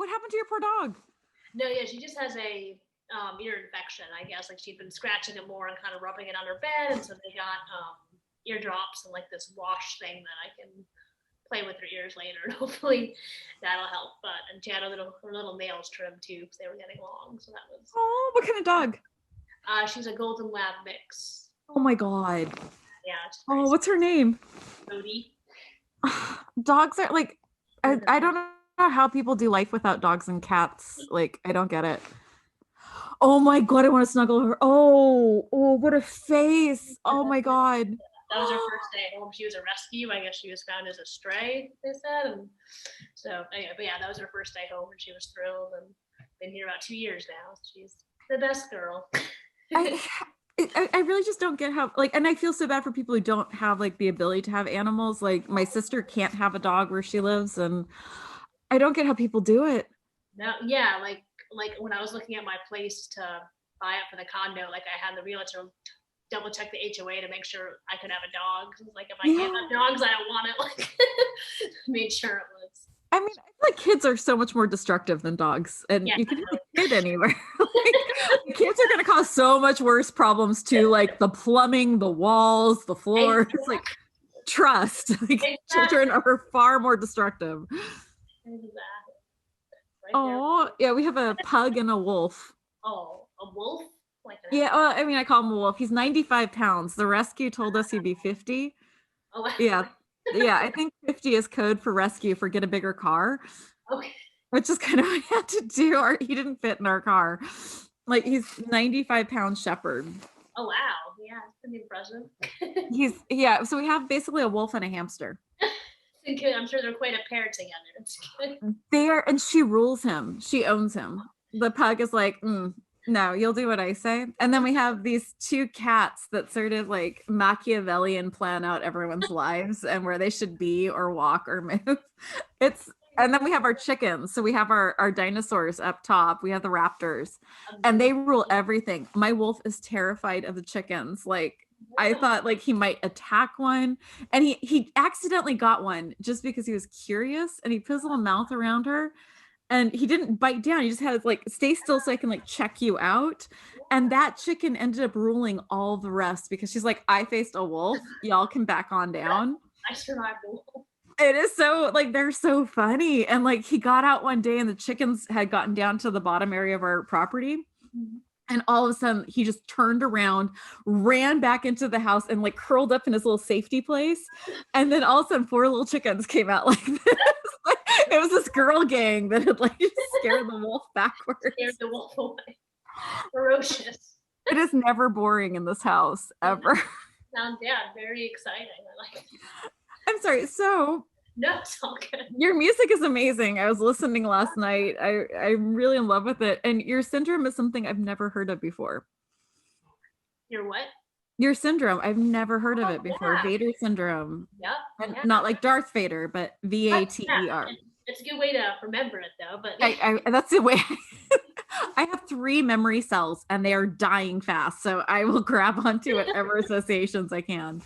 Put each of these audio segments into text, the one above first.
What happened to your poor dog? No, yeah, she just has a ear infection, I guess. Like she'd been scratching it more and kind of rubbing it on her bed, and so they got ear drops and like this wash thing that I can play with her ears later, and hopefully that'll help. But and she had her little nails trimmed too because they were getting long, so that was. Oh, what kind of dog? She's a golden lab mix. Oh my God. Yeah, it's Oh, pretty what's her name? Bodhi. Dogs are like, I don't know how people do life without dogs and cats. Like, I don't get it. Oh my God, I want to snuggle her. Oh, what a face. Oh my God. That was her first day home. She was a rescue. I guess she was found as a stray, they said. And so, anyway, but yeah, that was her first day home, and she was thrilled. And been here about 2 years now. She's the best girl. I I really just don't get how, like, and I feel so bad for people who don't have like the ability to have animals. Like my sister can't have a dog where she lives, and I don't get how people do it. No, yeah, like when I was looking at my place to buy it for the condo, like I had the realtor double check the HOA to make sure I could have a dog. Like if I can't have dogs, I don't want it. Like made sure it was. I mean, I feel like kids are so much more destructive than dogs, and Yeah, you can have a kid anywhere. Like, kids are going to cause so much worse problems to like the plumbing, the walls, the floors. exactly. Like, trust. Like, Exactly. children are far more destructive. Exactly. Right there. Oh, yeah, we have a pug and a wolf. Oh, a wolf? Like an Yeah, well, I mean, I call him a wolf. He's 95 pounds. The rescue told us he'd be 50. oh, Yeah. Yeah, I think 50 is code for rescue for get a bigger car, okay. which is kind of what I had to do. He didn't fit in our car. Like he's 95-pound shepherd. Oh wow. Yeah, it's pretty impressive. Yeah, so we have basically a wolf and a hamster. I'm sure they're quite a pair together. It's good. And she rules him. She owns him. The pug is like, no, you'll do what I say. And then we have these two cats that sort of like Machiavellian plan out everyone's lives and where they should be or walk or move. And then we have our chickens. So we have our dinosaurs up top. We have the raptors and they rule everything. My wolf is terrified of the chickens. Like I thought like he might attack one, and he accidentally got one just because he was curious, and he put his little mouth around her, and he didn't bite down. He just had like stay still so I can like check you out. And that chicken ended up ruling all the rest because she's like, I faced a wolf. Y'all can back on down. I survived the wolf. It is so like they're so funny. And like he got out one day and the chickens had gotten down to the bottom area of our property. Mm-hmm. And all of a sudden he just turned around, ran back into the house and like curled up in his little safety place. And then all of a sudden 4 little chickens came out like this. It was this girl gang that had like scared the wolf backwards. Scared the wolf away. Ferocious. It is never boring in this house, ever. Sounds, very exciting. I like it. I'm sorry. So no, it's all good. Your music is amazing. I was listening last night. I'm really in love with it. And your syndrome is something I've never heard of before. Your what? Your syndrome. I've never heard of it before. Yeah. VATER syndrome. Yeah. Not like Darth Vader, but VATER. Yeah. It's a good way to remember it, though. But that's the way. I have 3 memory cells, and they are dying fast. So I will grab onto whatever associations I can.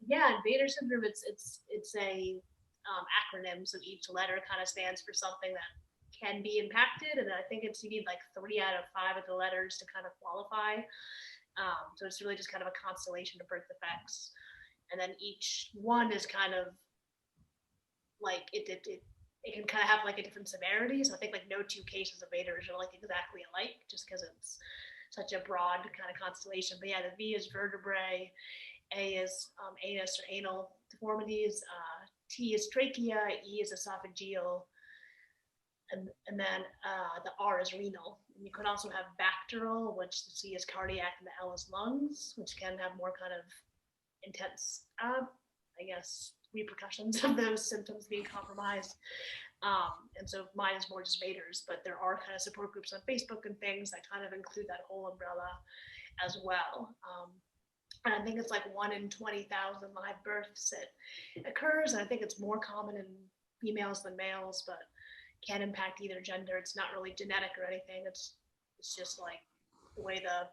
Yeah. VATER syndrome. It's a acronym, so each letter kind of stands for something that can be impacted, and I think you need like 3 out of 5 of the letters to kind of qualify. So it's really just kind of a constellation of birth defects, and then each one is kind of like it can kind of have like a different severity. So I think like no 2 cases of VATERs are like exactly alike, just because it's such a broad kind of constellation. But yeah, the V is vertebrae, A is anus or anal deformities, T is trachea, E is esophageal, and then the R is renal. And you can also have bacterial, which the C is cardiac, and the L is lungs, which can have more kind of intense, I guess, repercussions of those symptoms being compromised. And so mine is more just VATERs, but there are kind of support groups on Facebook and things that kind of include that whole umbrella as well. And I think it's like 1 in 20,000 live births that occurs. And I think it's more common in females than males, but can impact either gender. It's not really genetic or anything. It's just like the way the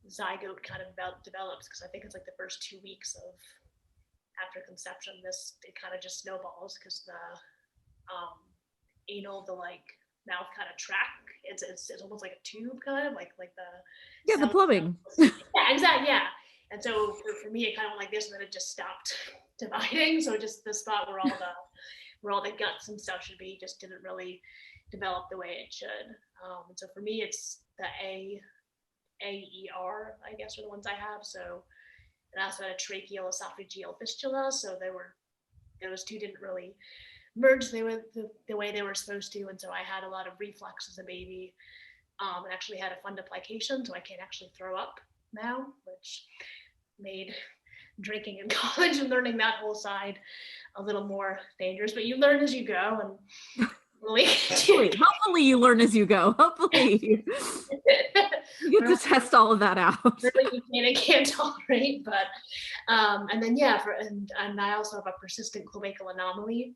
zygote kind of develops, because I think it's like the first 2 weeks of after conception, it kind of just snowballs because the anal, the like mouth kind of track. It's almost like a tube, kind of like the Yeah, the cell. plumbing. Yeah, exactly. Yeah. And so for me, it kind of went like this, and then it just stopped dividing. So just the spot where all the guts and stuff should be just didn't really develop the way it should. And so for me, it's the AER, I guess, are the ones I have. So and I also had a tracheal esophageal fistula. So those two didn't really merge the way they were supposed to. And so I had a lot of reflux as a baby. And actually had a fundoplication, so I can't actually throw up now, which made drinking in college and learning that whole side a little more dangerous. But you learn as you go, and really, hopefully you learn as you go. Hopefully you get to test all of that out. Really, you can and can't tolerate. But and then yeah, and I also have a persistent cloacal anomaly.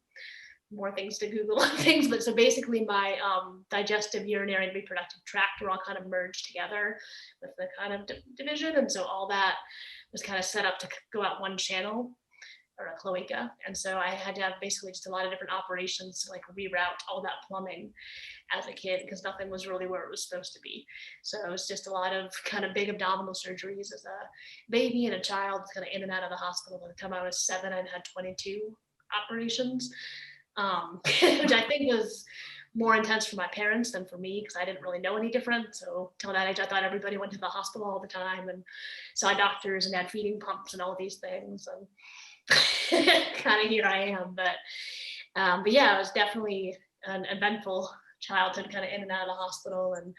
More things to Google on things, but so basically my digestive, urinary, and reproductive tract were all kind of merged together with the kind of division, and so all that was kind of set up to go out one channel or a cloaca, and so I had to have basically just a lot of different operations to like reroute all that plumbing as a kid because nothing was really where it was supposed to be. So it was just a lot of kind of big abdominal surgeries as a baby and a child, kind of in and out of the hospital. By the time I was 7, I'd had 22 operations. Which I think was more intense for my parents than for me because I didn't really know any different. So till that age, I thought everybody went to the hospital all the time and saw doctors and had feeding pumps and all these things. And kind of here I am. But yeah, it was definitely an eventful childhood, kind of in and out of the hospital. And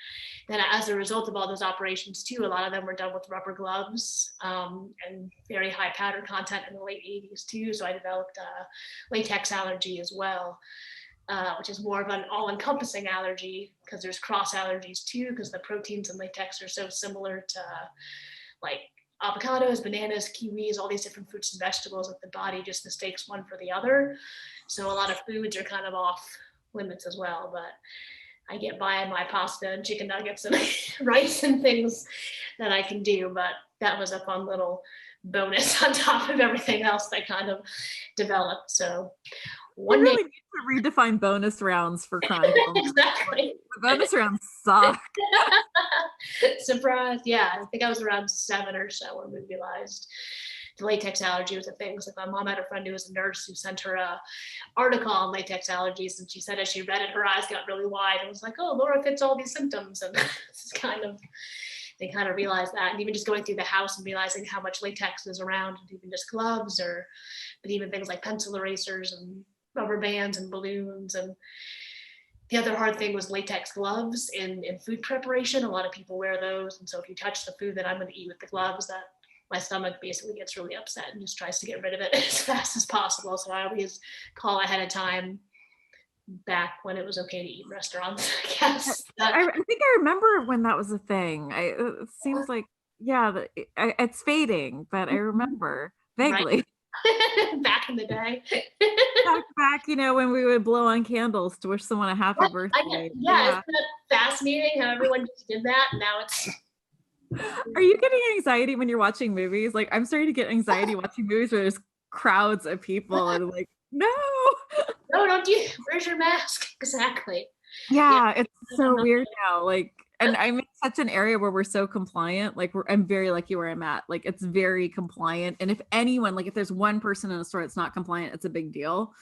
then as a result of all those operations too, a lot of them were done with rubber gloves and very high powder content in the late 80s too. So I developed latex allergy as well, which is more of an all-encompassing allergy because there's cross allergies too, because the proteins in latex are so similar to like avocados, bananas, kiwis, all these different fruits and vegetables that the body just mistakes one for the other. So a lot of foods are kind of off limits as well, but I get by on my pasta and chicken nuggets and rice and things that I can do. But that was a fun little bonus on top of everything else that kind of developed. So one day need to redefine bonus rounds for crying. Exactly. The bonus rounds suck. Surprise. Yeah, I think I was around 7 or so when we realized the latex allergy was a thing. So my mom had a friend who was a nurse who sent her a article on latex allergies, and she said as she read it, her eyes got really wide and was like, "Oh, Laura fits all these symptoms." And it's they kind of realized that, and even just going through the house and realizing how much latex is around, and even just gloves, but even things like pencil erasers and rubber bands and balloons. And the other hard thing was latex gloves in food preparation. A lot of people wear those, and so if you touch the food that I'm going to eat with the gloves, that my stomach basically gets really upset and just tries to get rid of it as fast as possible. So I always call ahead of time back when it was okay to eat in restaurants, I guess. I think I remember when that was a thing. It seems like, yeah, it's fading, but I remember vaguely. Right. Back in the day. back, when we would blow on candles to wish someone a happy birthday. Yeah, isn't that fascinating how everyone just did that? And now it's... Are you getting anxiety when you're watching movies? Like, I'm starting to get anxiety watching movies where there's crowds of people and like, no, don't you? Where's your mask? Exactly. Yeah, it's so weird now. Like, and I'm in such an area where we're so compliant. Like, I'm very lucky where I'm at. Like, it's very compliant. And if anyone, like, if there's one person in a store that's not compliant, it's a big deal.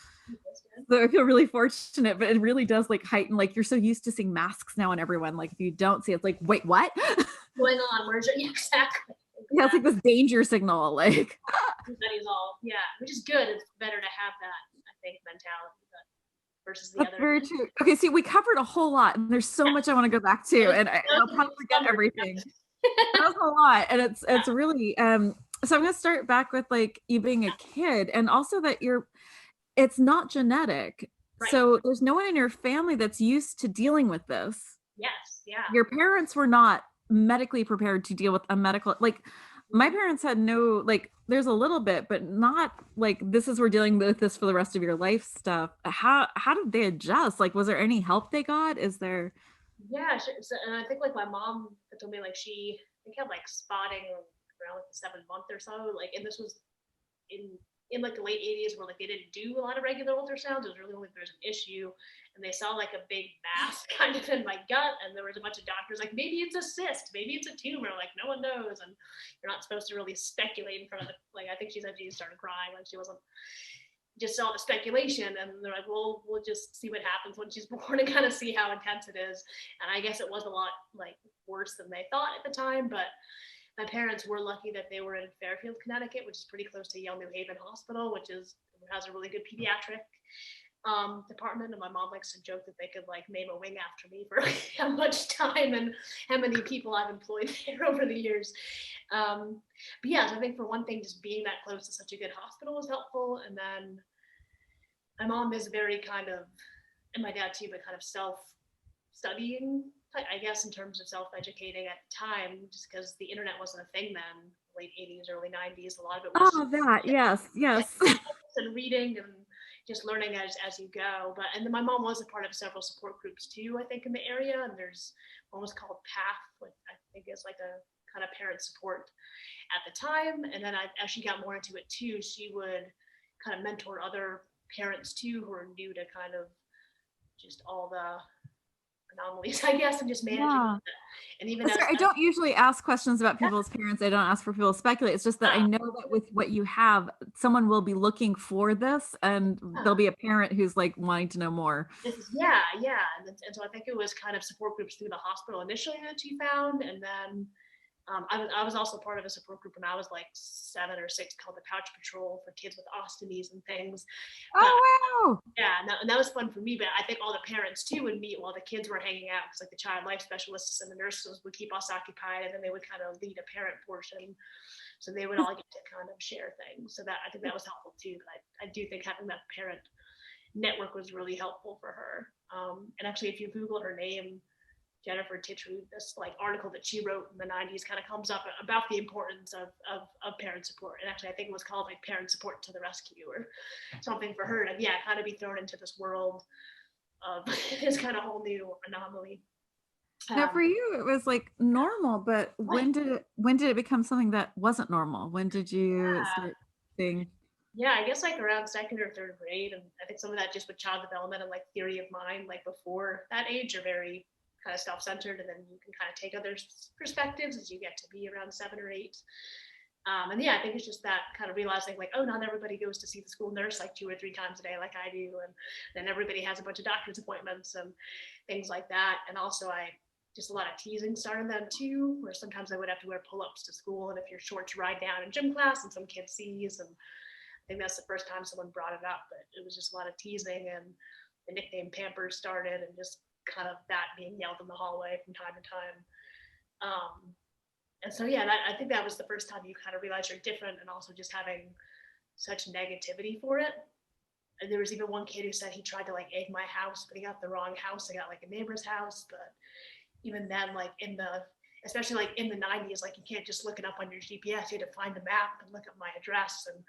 So I feel really fortunate, but it really does like heighten. Like, you're so used to seeing masks now on everyone. Like, if you don't see it, it's like, wait, what? Going on? Where's it? Exactly. Yeah, it's like this danger signal. Like, everybody's all, yeah, which is good. It's better to have that, I think, mentality. Versus the That's other. Very true. Okay, see, we covered a whole lot, and there's so much I want to go back to, and I'll probably forget everything. That was a lot, and it's really so I'm gonna start back with like you being a kid, and also that it's not genetic. Right. So there's no one in your family that's used to dealing with this. Yes, yeah. Your parents were not medically prepared to deal with a medical, like my parents had no, like there's a little bit, but not like this is we're dealing with this for the rest of your life stuff. How did they adjust? Like, was there any help they got? Is there? Yeah, so, and I think like my mom told me like she had like spotting around like the 7th month or so. Like, and this was in like the late 80s where like they didn't do a lot of regular ultrasounds. It was really only if there's an issue, and they saw like a big mass kind of in my gut, and there was a bunch of doctors like, maybe it's a cyst, maybe it's a tumor, like no one knows, and you're not supposed to really speculate in front of the, like I think she said she started crying, like she wasn't, just all the speculation, and they're like, well, we'll just see what happens when she's born and kind of see how intense it is. And I guess it was a lot like worse than they thought at the time, but my parents were lucky that they were in Fairfield, Connecticut, which is pretty close to Yale New Haven Hospital, which has a really good pediatric department. And my mom likes to joke that they could like name a wing after me for how much time and how many people I've employed there over the years. But yeah, so I think for one thing, just being that close to such a good hospital was helpful. And then my mom is very kind of, and my dad too, but kind of self-studying, I guess, in terms of self-educating at the time, just because the internet wasn't a thing then, late 80s, early 90s. A lot of it was Yes. and reading and just learning as you go. But and then my mom was a part of several support groups too, I think, in the area. And there's one was called PATH, which I think is like a kind of parent support at the time. And then as she got more into it too, she would kind of mentor other parents too who are new to kind of just all the anomalies, I guess, and just managing it. And even I don't usually ask questions about people's parents. I don't ask for people to speculate. It's just that I know that with what you have, someone will be looking for this, and there'll be a parent who's like wanting to know more. Yeah. And so I think it was kind of support groups through the hospital initially that she found, and then I was also part of a support group when I was like 7 or 6 called the Pouch Patrol for kids with ostomies and things. Wow. Yeah, and that was fun for me, but I think all the parents too would meet while the kids were hanging out, because like the child life specialists and the nurses would keep us occupied, and then they would kind of lead a parent portion. So they would all get to kind of share things. So that I think that was helpful too. But I do think having that parent network was really helpful for her. And actually, if you Google her name, Jennifer Titchery, this like article that she wrote in the 90s kind of comes up about the importance of parent support. And actually, I think it was called like Parent Support to the Rescue or something for her to, kind of be thrown into this world of this kind of whole new anomaly. Now for you, it was like normal, but when did it become something that wasn't normal? When did you start seeing? Yeah, I guess like around 2nd or 3rd grade. And I think some of that just with child development and like theory of mind, like before that age, are very kind of self-centered, and then you can kind of take other perspectives as you get to be around 7 or 8. And I think it's just that kind of realizing like, oh, not everybody goes to see the school nurse like 2 or 3 times a day like I do, and then everybody has a bunch of doctor's appointments and things like that. And also just a lot of teasing started then too, where sometimes I would have to wear pull-ups to school, and if you're short to ride down in gym class and some kid sees, and I think that's the first time someone brought it up, but it was just a lot of teasing, and the nickname Pampers started, and just kind of that being yelled in the hallway from time to time. And so, I think that was the first time you kind of realize you're different, and also just having such negativity for it. And there was even one kid who said he tried to like egg my house, but he got the wrong house. He got like a neighbor's house. But even then, like especially like in the 90s, like you can't just look it up on your GPS. You had to find the map and look up my address and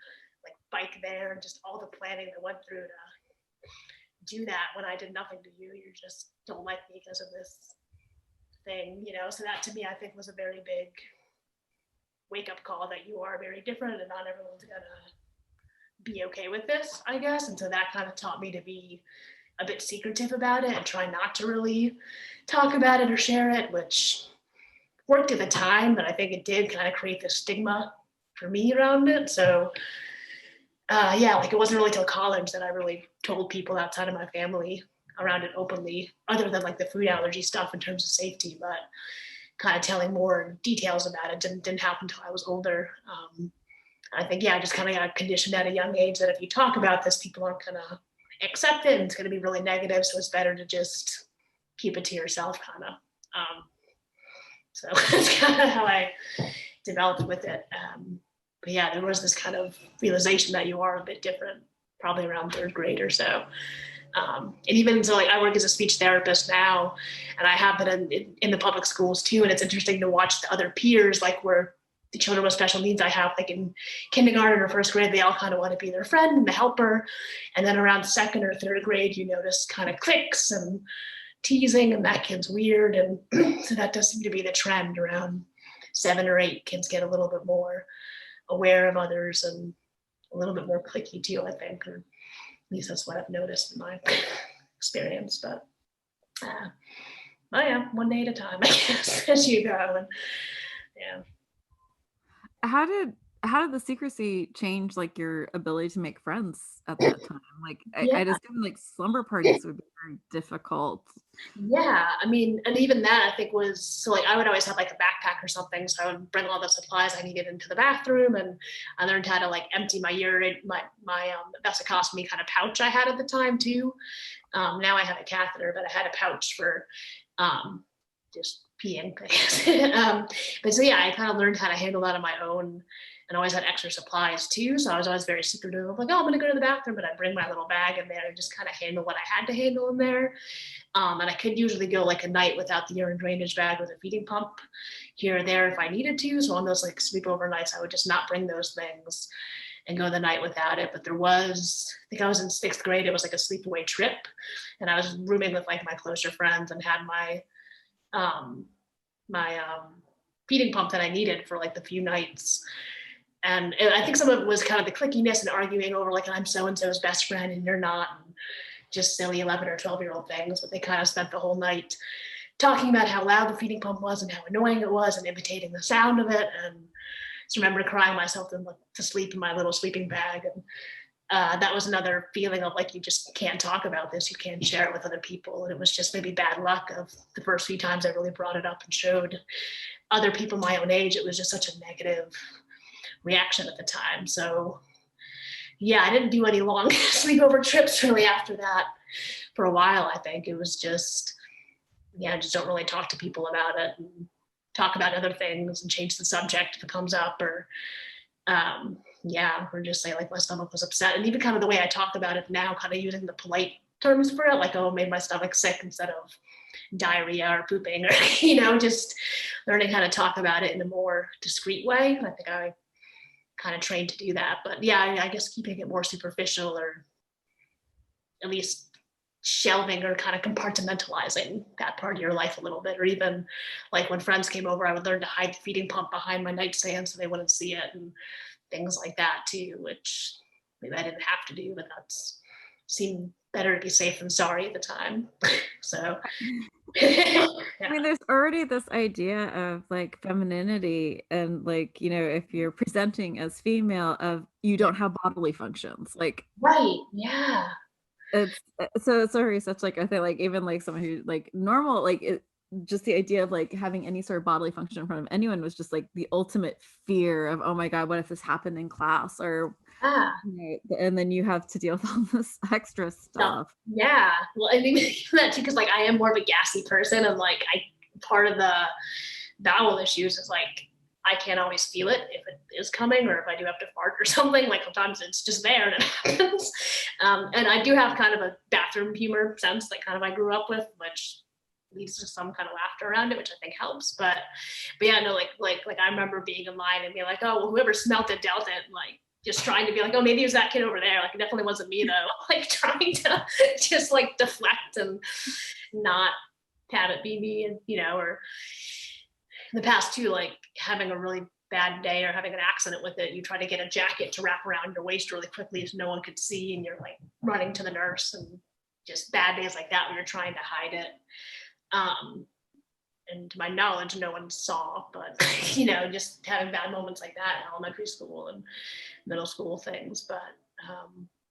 like bike there, and just all the planning that went through to do that when I did nothing to you. You just don't like me because of this thing, So that to me, I think, was a very big wake-up call that you are very different, and not everyone's gonna be okay with this, I guess. And so that kind of taught me to be a bit secretive about it and try not to really talk about it or share it, which worked at the time, but I think it did kind of create this stigma for me around it. So like it wasn't really till college that I really told people outside of my family around it openly, other than like the food allergy stuff in terms of safety, but kind of telling more details about it didn't happen until I was older. I think, I just kind of got conditioned at a young age that if you talk about this, people aren't going to accept it, and it's going to be really negative. So it's better to just keep it to yourself, kind of. So that's kind of how I developed with it. But there was this kind of realization that you are a bit different, probably around 3rd grade or so. And even so, like I work as a speech therapist now, and I have been in the public schools too. And it's interesting to watch the other peers, like where the children with special needs I have, like in kindergarten or 1st grade, they all kind of want to be their friend and the helper. And then around 2nd or 3rd grade, you notice kind of cliques and teasing, and that kid's weird. And so that does seem to be the trend. Around 7 or 8, kids get a little bit more aware of others and a little bit more cliquey too, I think, or at least that's what I've noticed in my experience, but oh yeah, one day at a time, I guess, as you go. And yeah. How did the secrecy change like your ability to make friends at that time? Like Yeah. I'd assume like slumber parties would be very difficult. Yeah, I mean, and even that I think was so like I would always have like a backpack or something, so I would bring all the supplies I needed into the bathroom, and I learned how to like empty my urine, my vesicostomy kind of pouch I had at the time too. Now I have a catheter, but I had a pouch for just peeing, I guess. But so yeah, I kind of learned how to handle that on my own, and always had extra supplies too. So I was always very secretive of like, oh, I'm gonna go to the bathroom, but I bring my little bag in there and just kind of handle what I had to handle in there. And I could usually go like a night without the urine drainage bag with a feeding pump here or there if I needed to. So on those like sleepover nights, I would just not bring those things and go the night without it. But there was, I think I was in 6th grade, it was like a sleepaway trip. And I was rooming with like my closer friends and had my feeding pump that I needed for like the few nights. And I think some of it was kind of the clickiness and arguing over like, I'm so-and-so's best friend and you're not. And just silly 11 or 12-year-old things, but they kind of spent the whole night talking about how loud the feeding pump was and how annoying it was and imitating the sound of it. And I just remember crying myself to sleep in my little sleeping bag. And that was another feeling of like, you just can't talk about this. You can't share it with other people. And it was just maybe bad luck of the first few times I really brought it up and showed other people my own age. It was just such a negative reaction at the time. So yeah, I didn't do any long sleepover trips really after that for a while. I think it was just, yeah, just don't really talk to people about it and talk about other things and change the subject if it comes up, or yeah, or just say like my stomach was upset. And even kind of the way I talk about it now, kind of using the polite terms for it, like, oh, it made my stomach sick instead of diarrhea or pooping, or, just learning how to talk about it in a more discreet way. And I think I kind of trained to do that. But yeah, I guess keeping it more superficial, or at least shelving or kind of compartmentalizing that part of your life a little bit. Or even like when friends came over, I would learn to hide the feeding pump behind my nightstand so they wouldn't see it, and things like that too, which maybe I didn't have to do, but that's seemed better to be safe than sorry at the time. So yeah. I mean, there's already this idea of like femininity and like, if you're presenting as female, of you don't have bodily functions. Like Right. Yeah. it's already such like I think like even like someone who like normal, like just the idea of like having any sort of bodily function in front of anyone was just like the ultimate fear of, oh my God, what if this happened in class? Or and then you have to deal with all this extra stuff. Yeah. Well, I mean that too, because like I am more of a gassy person, and like part of the bowel issues is like I can't always feel it if it is coming, or if I do have to fart or something. Like sometimes it's just there and it happens. And I do have kind of a bathroom humor sense that kind of I grew up with, which leads to some kind of laughter around it, which I think helps. But yeah, no, like I remember being in line and being like, oh, well, whoever smelt it dealt it, and like just trying to be like, oh, maybe it was that kid over there. Like it definitely wasn't me though. Like trying to just like deflect and not have it be me, and or in the past too, like having a really bad day or having an accident with it, you try to get a jacket to wrap around your waist really quickly so no one could see, and you're like running to the nurse, and just bad days like that when you're trying to hide it. And to my knowledge, no one saw, but just having bad moments like that in elementary school and middle school things. But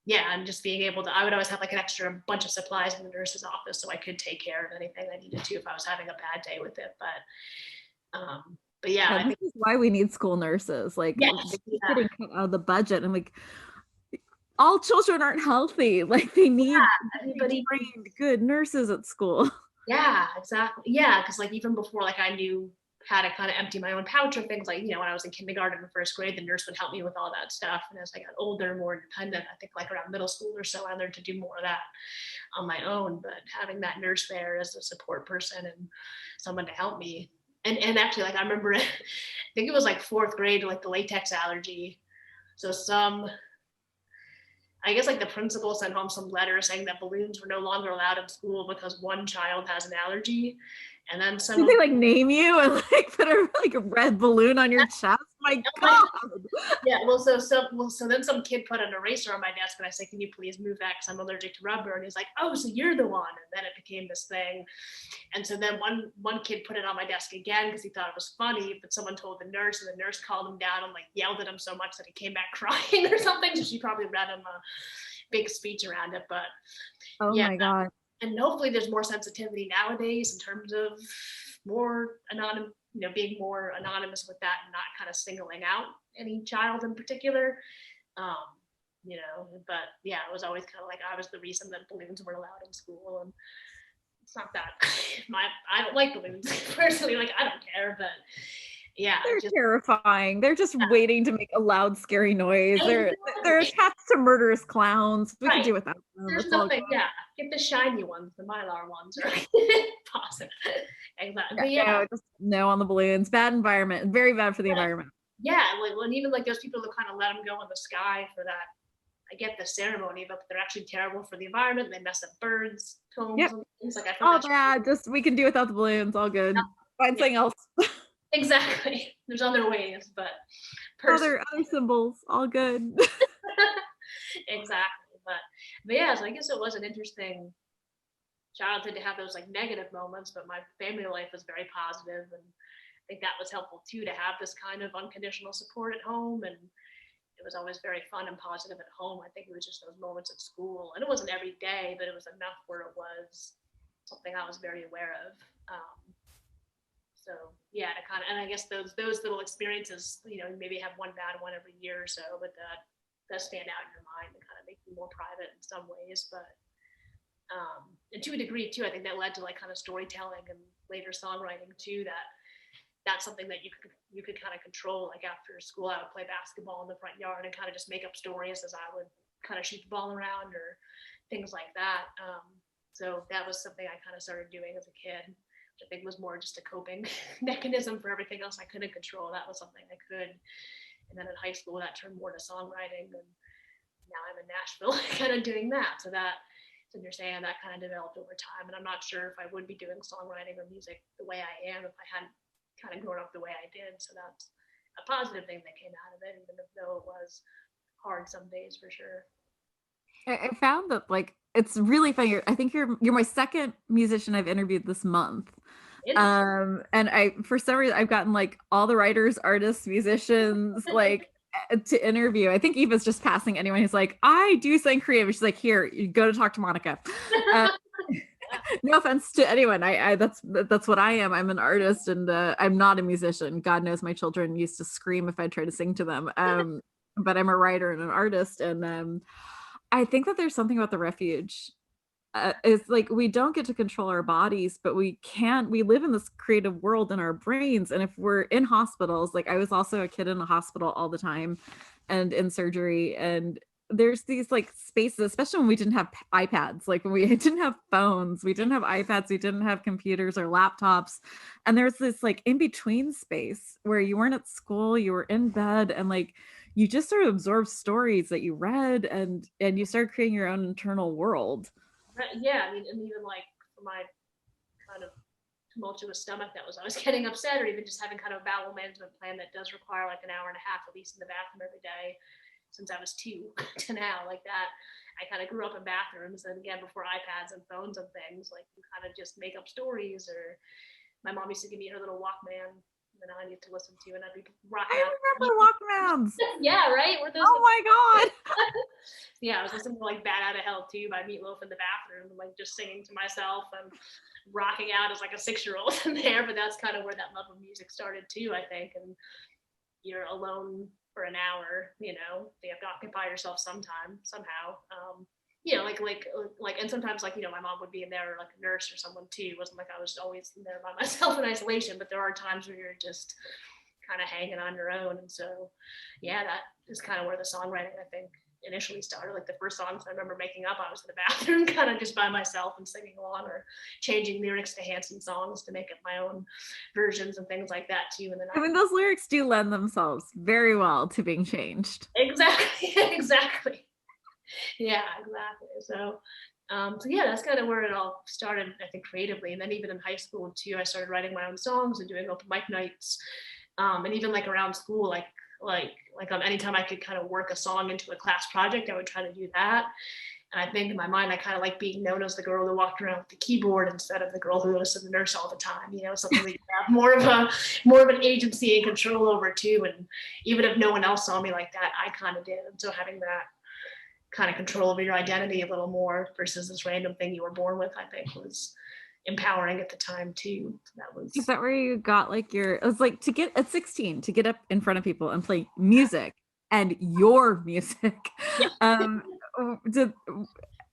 yeah, and just being able to, I would always have like an extra bunch of supplies in the nurse's office so I could take care of anything I needed to if I was having a bad day with it. But yeah, I think this is why we need school nurses. Like yes, they keep getting cut out of the budget. And like all children aren't healthy. Like they need everybody trained good nurses at school. Yeah, exactly. Yeah, because like even before, like I knew how to kind of empty my own pouch or things, like when I was in kindergarten and 1st grade, the nurse would help me with all that stuff. And as I got older, more independent, I think like around middle school or so, I learned to do more of that on my own. But having that nurse there as a support person and someone to help me, and actually, like I remember, I think it was like 4th grade, like the latex allergy. So I guess like the principal sent home some letter saying that balloons were no longer allowed in school because one child has an allergy. And then Did they like name you and like put a like a red balloon on your chest? my Like, God. yeah, so then some kid put an eraser on my desk, and I said, "Can you please move that? Because I'm allergic to rubber." And he's like, "Oh, so you're the one." And then it became this thing. And so then one kid put it on my desk again because he thought it was funny, but someone told the nurse, and the nurse called him down and like yelled at him so much that he came back crying or something. So she probably read him a big speech around it. But Oh yeah, my God. and hopefully there's more sensitivity nowadays in terms of more anonymous, being more anonymous with that and not kind of singling out any child in particular. Um, but yeah, it was always kind of like I was the reason that balloons were allowed in school, and it's not that I don't like balloons personally. Like I don't care, but yeah, They're just terrifying. They're just waiting to make a loud, scary noise. They're attached to murderous clowns. We could right. do without them. There's It's all good. nothing. Yeah, get the shiny ones. The Mylar ones are positive. Exactly. Yeah, But yeah, no, just no on the balloons. Bad environment. Very bad for the environment. yeah. Like, well, and even like those people that kind of let them go in the sky for that. I get the ceremony, but they're actually terrible for the environment. They mess up birds, Yep. homes, and things like I think All that's bad. Just we can do without the balloons. All good. Find yeah, something else. exactly. There's other ways, but Other symbols. All good. exactly. But yeah, so I guess it was an interesting childhood to have those like negative moments, but my family life was very positive, and I think that was helpful too to have this kind of unconditional support at home, and it was always very fun and positive at home. I think it was just those moments at school, and it wasn't every day, but it was enough where it was something I was very aware of. So yeah, to kind of, and I guess those little experiences, you maybe have one bad one every year or so, but that does stand out in your mind and kind of make you more private in some ways. But and to a degree too, I think that led to like kind of storytelling and later songwriting too. That's something that you could kind of control. Like after school, I would play basketball in the front yard and kind of just make up stories as I would kind of shoot the ball around or things like that. So that was something I kind of started doing as a kid, which I think was more just a coping mechanism for everything else I couldn't control. That was something I could. And then in high school, that turned more to songwriting, and now I'm in Nashville, kind of doing that. So that, as you're saying, that kind of developed over time. And I'm not sure if I would be doing songwriting or music the way I am if I hadn't kind of grown up the way I did. So that's a positive thing that came out of it, even though it was hard some days for sure. I found that like it's really funny. I think you're my second musician I've interviewed this month. And I for some reason I've gotten like all the writers, artists, musicians like to interview. I think Eva's just passing anyone who's like, I do something creative. She's like, here, you go to talk to Monica. No offense to anyone. I that's what I am. I'm an artist, and I'm not a musician. God knows my children used to scream if I tried to sing to them. But I'm a writer and an artist, and I think that there's something about the refuge. It's like we don't get to control our bodies, but we can. We live in this creative world in our brains, and if we're in hospitals, like I was also a kid in a hospital all the time, and in surgery, and there's these like spaces, especially when we didn't have iPads, like when we didn't have phones, we didn't have iPads, we didn't have computers or laptops, and there's this like in between space where you weren't at school, you were in bed, and like you just sort of absorb stories that you read, and you start creating your own internal world. Yeah, I mean, and even like for my kind of tumultuous stomach that was always getting upset, or even just having kind of a bowel management plan that does require like an hour and a half at least in the bathroom every day since I was 2 to now, like that. I kind of grew up in bathrooms, and again, before iPads and phones and things, like you kind of just make up stories. Or my mom used to give me her little Walkman that I need to listen to, and I'd be rocking I out. remember Walkmans. Yeah, right. Were those? Oh my God. Yeah, I was listening to like "Bad Out of Hell" too by Meatloaf in the bathroom, and like just singing to myself and rocking out as like a 6-year-old in there. But that's kind of where that love of music started too, I think. And you're alone for an hour, you have to occupy yourself somehow. And sometimes like, my mom would be in there, or like a nurse or someone too. It wasn't like I was always in there by myself in isolation, but there are times where you're just kind of hanging on your own. And so, yeah, that is kind of where the songwriting, I think, initially started. Like the first songs I remember making up, I was in the bathroom kind of just by myself and singing along, or changing lyrics to Hanson songs to make up my own versions and things like that too. And then I mean, those lyrics do lend themselves very well to being changed. exactly. Exactly. Yeah, exactly. So yeah, that's kind of where it all started, I think, creatively. And then even in high school too, I started writing my own songs and doing open mic nights. And even like around school, anytime I could kind of work a song into a class project, I would try to do that. And I think in my mind, I kind of like being known as the girl who walked around with the keyboard instead of the girl who was the nurse all the time. Something that you have more of an agency and control over too. And even if no one else saw me like that, I kind of did. And so having that kind of control over your identity a little more versus this random thing you were born with, I think was empowering at the time too. Is that where you got like it was like to get at 16 to get up in front of people and play music and your music. Yeah. Did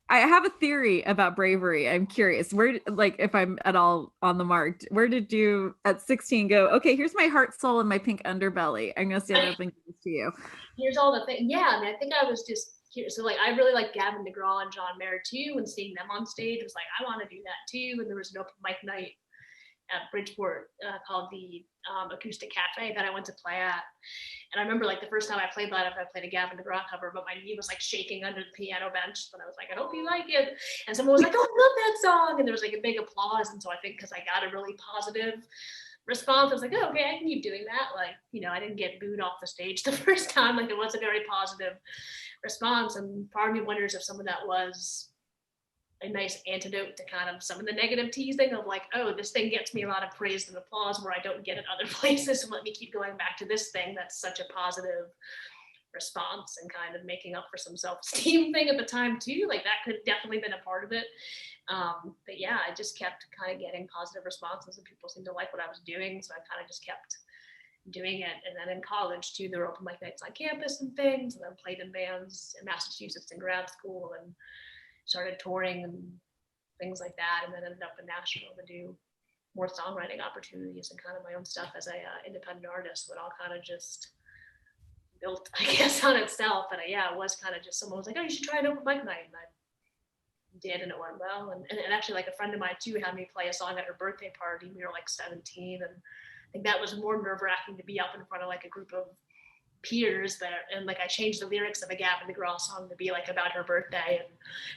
I have a theory about bravery? I'm curious. Where, like, if I'm at all on the mark, where did you at 16 go, okay, here's my heart, soul, and my pink underbelly. I'm gonna stand up and give this to you. Here's all the things. Yeah, I mean, I think I was just here. So like, I really like Gavin DeGraw and John Mayer too, and seeing them on stage was like, I want to do that too. And there was an open mic night at Bridgeport called the Acoustic Cafe that I went to play at. And I remember like the first time I played live, I played a Gavin DeGraw cover, but my knee was like shaking under the piano bench. And I was like, I hope you like it. And someone was like, oh, I love that song. And there was like a big applause. And so I think because I got a really positive response, I was like, oh, okay, I can keep doing that. Like, I didn't get booed off the stage the first time. Like it was a very positive response. And part of me wonders if some of that was a nice antidote to kind of some of the negative teasing of like, oh, this thing gets me a lot of praise and applause where I don't get it other places. So let me keep going back to this thing that's such a positive response, and kind of making up for some self-esteem thing at the time too. Like that could definitely been a part of it. But yeah, I just kept kind of getting positive responses and people seemed to like what I was doing. So I kind of just kept doing it. And then in college too, there were open mic nights on campus and things, and then played in bands in Massachusetts in grad school and started touring and things like that, and then ended up in Nashville to do more songwriting opportunities and kind of my own stuff as a independent artist. But all kind of just built, I guess, on itself. And it was kind of just someone was like, oh, you should try an open mic night, and I did, and it went well. And actually, like a friend of mine too had me play a song at her birthday party. We were like 17, and I think that was more nerve-wracking to be up in front of like a group of peers there, and like I changed the lyrics of a Gavin DeGraw song to be like about her birthday,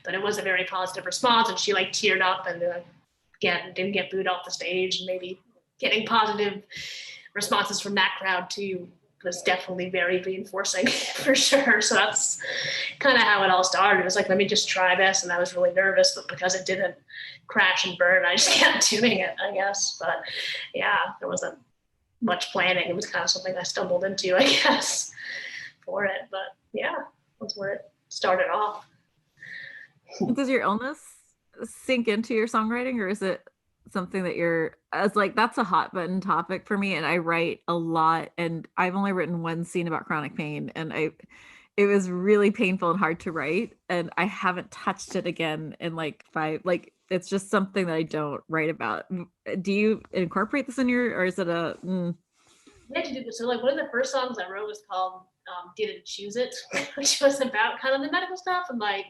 but it was a very positive response, and she like teared up, and again didn't get booed off the stage. And maybe getting positive responses from that crowd too was definitely very reinforcing for sure. So that's kind of how it all started. It was like, let me just try this, and I was really nervous, but because it didn't crash and burn, I just kept doing it, I guess. But yeah, there wasn't much planning. It was kind of something I stumbled into, I guess, for it. But yeah, that's where it started off. Does your illness sink into your songwriting, or is it something that it's like, that's a hot button topic for me, and I write a lot, and I've only written one scene about chronic pain, and it was really painful and hard to write, and I haven't touched it again in like 5, like it's just something that I don't write about. Do you incorporate this in or is it a We had to do this. So like one of the first songs I wrote was called Didn't Choose It, which was about kind of the medical stuff, and like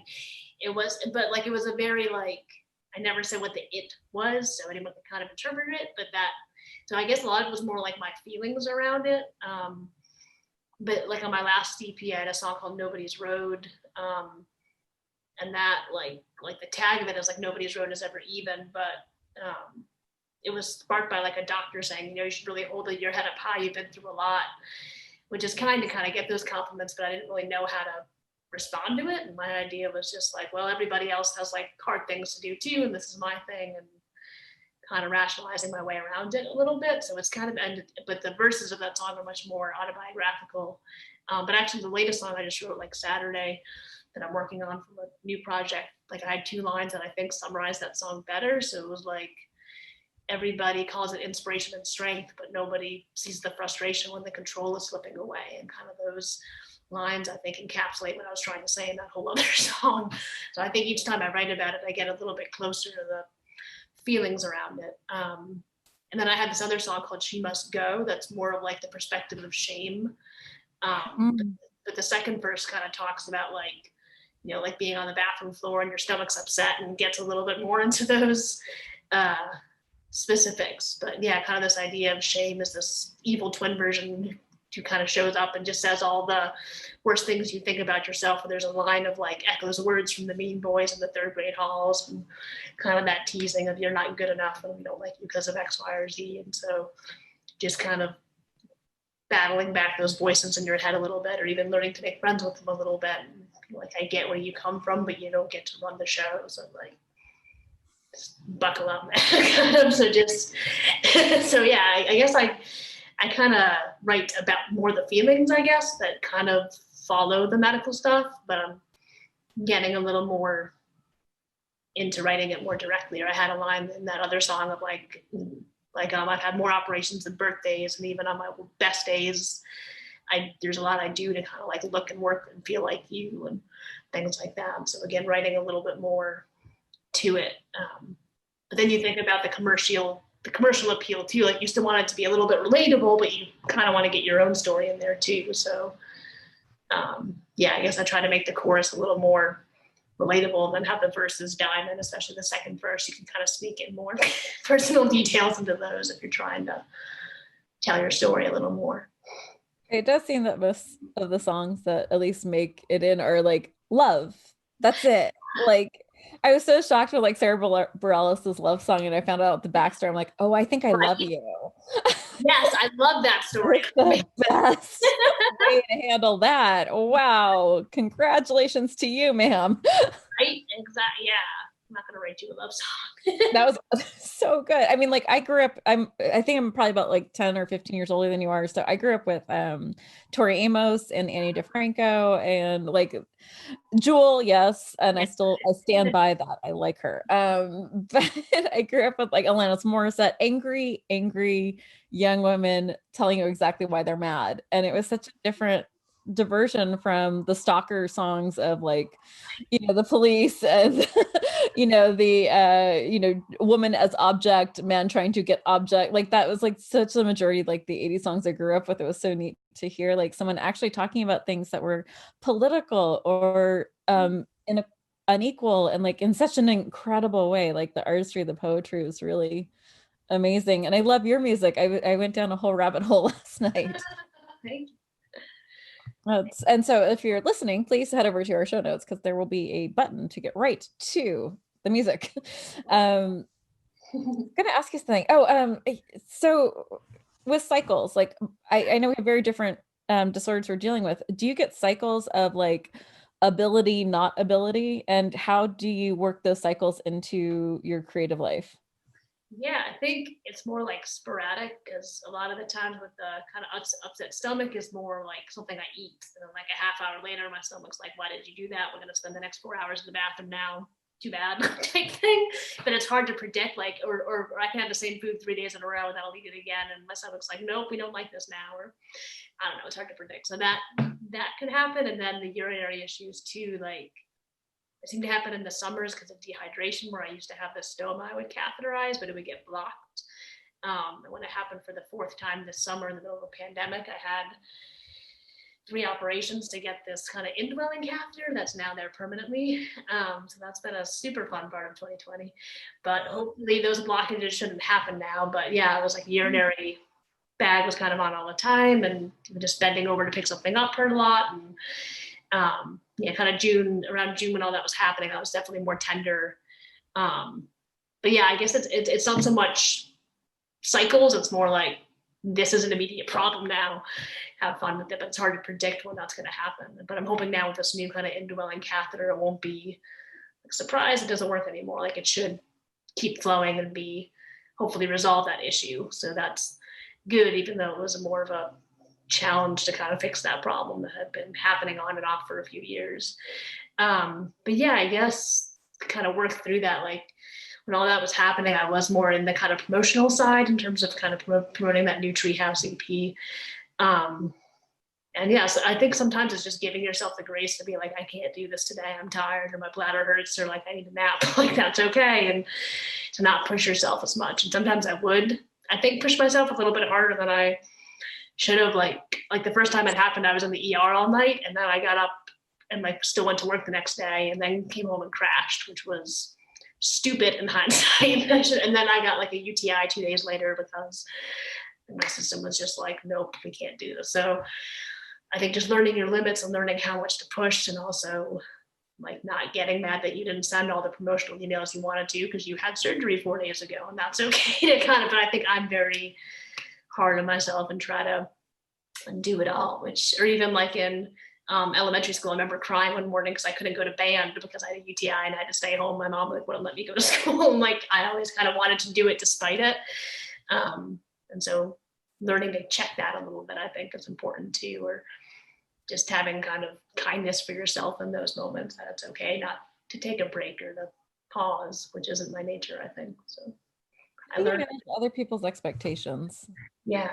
it was a very like, I never said what the it was, so anyone could kind of interpret it, but so I guess a lot of it was more like my feelings around it. But like on my last EP, I had a song called Nobody's Road. And that like the tag of it is like nobody's road is ever even, but it was sparked by like a doctor saying, you should really hold your head up high, you've been through a lot, which is kind of get those compliments, but I didn't really know how to respond to it. And my idea was just like, well, everybody else has like hard things to do too, and this is my thing, and kind of rationalizing my way around it a little bit. So it's kind of ended, but the verses of that song are much more autobiographical. But actually the latest song I just wrote like Saturday that I'm working on from a new project, like I had 2 lines that I think summarize that song better. So it was like, everybody calls it inspiration and strength, but nobody sees the frustration when the control is slipping away. And kind of those lines, I think, encapsulate what I was trying to say in that whole other song. So I think each time I write about it, I get a little bit closer to the feelings around it. And then I had this other song called She Must Go, that's more of like the perspective of shame. But the second verse kind of talks about like, like being on the bathroom floor and your stomach's upset, and gets a little bit more into those specifics. But yeah, kind of this idea of shame is this evil twin version who kind of shows up and just says all the worst things you think about yourself. And there's a line of like echoes words from the Mean Boys in the 3rd grade halls, and kind of that teasing of you're not good enough and we don't like you because of X, Y, or Z. And so just kind of battling back those voices in your head a little bit, or even learning to make friends with them a little bit. And like, I get where you come from, but you don't get to run the show. So like, just buckle up, man. So just, so yeah, I guess I kind of write about more the feelings, I guess, that kind of follow the medical stuff, but I'm getting a little more into writing it more directly. Or I had a line in that other song of like I've had more operations than birthdays, and even on my best days, there's a lot I do to kind of like look and work and feel like you and things like that. So again, writing a little bit more to it. But then you think about the commercial appeal too. Like, you still want it to be a little bit relatable, but you kind of want to get your own story in there too. So yeah, I guess I try to make the chorus a little more relatable, and then have the verses diamond, especially the second verse. You can kind of sneak in more personal details into those if you're trying to tell your story a little more. It does seem that most of the songs that at least make it in are like love. That's it. Like, I was so shocked with like Sarah Bareilles' love song, and I found out the backstory. I'm like, oh, I think I love you. Yes, I love that story. The best way to handle that. Wow. Congratulations to you, ma'am. Right? Exactly. Yeah. I'm not gonna write you a love song. That was so good. I mean, like, I grew up, I think I'm probably about like 10 or 15 years older than you are. So I grew up with Tori Amos and Annie DeFranco and like Jewel, yes, and I stand by that. I like her. But I grew up with like Alanis Morissette, angry young women telling you exactly why they're mad. And it was such a different diversion from the stalker songs of like, the police and the woman as object, man trying to get object. Like, that was like such a majority of like the 80s songs I grew up with. It was so neat to hear like someone actually talking about things that were political or unequal, and like in such an incredible way. Like, the artistry, the poetry was really amazing. And I love your music. I went down a whole rabbit hole last night. Thank you. And so if you're listening, please head over to our show notes, because there will be a button to get right to the music. I'm gonna ask you something. So with cycles, like I know we have very different disorders we're dealing with. Do you get cycles of like ability, not ability, and how do you work those cycles into your creative life? Yeah, I think it's more like sporadic, because a lot of the times with the kind of upset stomach is more like something I eat. And then like a half hour later, my stomach's like, why did you do that? We're going to spend the next 4 hours in the bathroom now. Too bad type thing. But it's hard to predict, like, or I can have the same food 3 days in a row and I'll eat it again. And my stomach's like, nope, we don't like this now. Or I don't know, it's hard to predict. So that can happen. And then the urinary issues too, like, it seemed to happen in the summers because of dehydration, where I used to have the stoma I would catheterize, but it would get blocked. And when it happened for the fourth time this summer in the middle of a pandemic, I had 3 operations to get this kind of indwelling catheter that's now there permanently. So that's been a super fun part of 2020. But hopefully those blockages shouldn't happen now. But yeah, it was like urinary bag was kind of on all the time, and just bending over to pick something up hurt a lot. And kind of around June when all that was happening, I was definitely more tender. But yeah, I guess it's not so much cycles. It's more like, this is an immediate problem now. Have fun with it, but it's hard to predict when that's going to happen. But I'm hoping now with this new kind of indwelling catheter, it won't be like, surprise, it doesn't work anymore. Like, it should keep flowing and be hopefully resolve that issue. So that's good, even though it was more of a challenge to kind of fix that problem that had been happening on and off for a few years. But yeah, I guess kind of work through that. Like, when all that was happening, I was more in the kind of promotional side in terms of kind of promoting that new Treehouse EP. And yes, I think sometimes it's just giving yourself the grace to be like, I can't do this today. I'm tired, or my bladder hurts, or like I need a nap. Like, that's okay. And to not push yourself as much. And sometimes I think push myself a little bit harder than I should have. Like the first time it happened, I was in the ER all night, and then I got up and like still went to work the next day, and then came home and crashed, which was stupid in hindsight. And then I got like a UTI 2 days later because my system was just like, nope, we can't do this. So I think just learning your limits and learning how much to push, and also like not getting mad that you didn't send all the promotional emails you wanted to because you had surgery 4 days ago, and that's okay to kind of, but I think I'm very hard on myself and try to do it all, which, or even like in elementary school, I remember crying one morning because I couldn't go to band because I had a UTI and I had to stay home. My mom like wouldn't let me go to school. And like, I always kind of wanted to do it despite it. And so learning to check that a little bit, I think is important too, or just having kind of kindness for yourself in those moments, that it's okay not to take a break or to pause, which isn't my nature, I think. So I You learned, manage other people's expectations. yeah.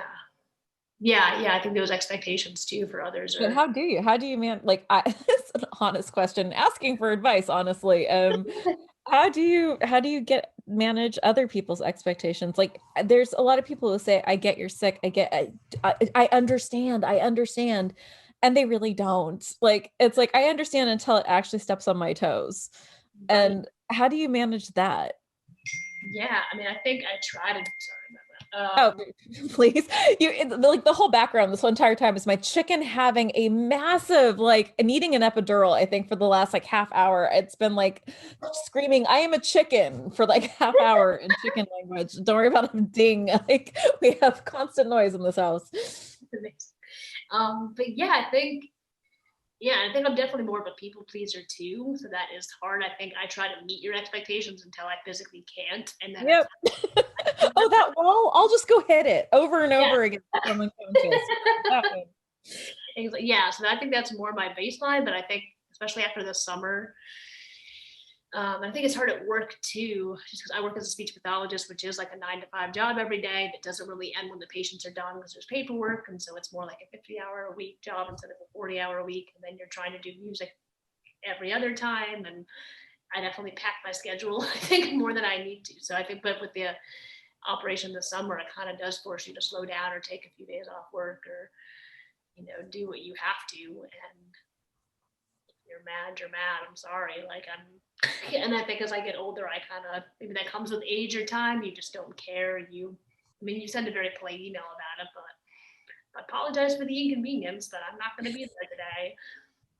Yeah, I think those expectations too for others But are, how do you like it's an honest question, asking for advice, honestly. How do you get manage other people's expectations? Like there's a lot of people who say, I get you're sick, I understand, and they really don't. Like it's like I understand until it actually steps on my toes. right. And how do you manage that? Yeah, I mean, I think I try to, sorry about that. Oh, please. Like the whole background this whole entire time is my chicken having a massive, like needing an epidural, I think, for the last like half hour. It's been like screaming, I am a chicken for like half hour in chicken language. Don't worry about him ding. Like we have constant noise in this house. But yeah, I think I'm definitely more of a people pleaser too. So that is hard. I think I try to meet your expectations until I physically can't. And then Yep. Oh, that wall, I'll just go hit it over and yeah. over again. I'm unconscious. That one. Yeah, so I think that's more my baseline, but I think especially after the summer, I think it's hard at work too, just because I work as a speech pathologist, which is like a 9 to 5 job every day that doesn't really end when the patients are done because there's paperwork. And so it's more like a 50-hour-a-week job instead of a 40-hour-a-week. And then you're trying to do music every other time. And I definitely pack my schedule, I think, more than I need to. So I think, but with the operation this summer, it kind of does force you to slow down or take a few days off work or, do what you have to. And you're mad, you're mad. I'm sorry. Like and I think as I get older, I kind of, maybe that comes with age or time. You just don't care. You send a very polite email about it, but I apologize for the inconvenience, but I'm not going to be there today.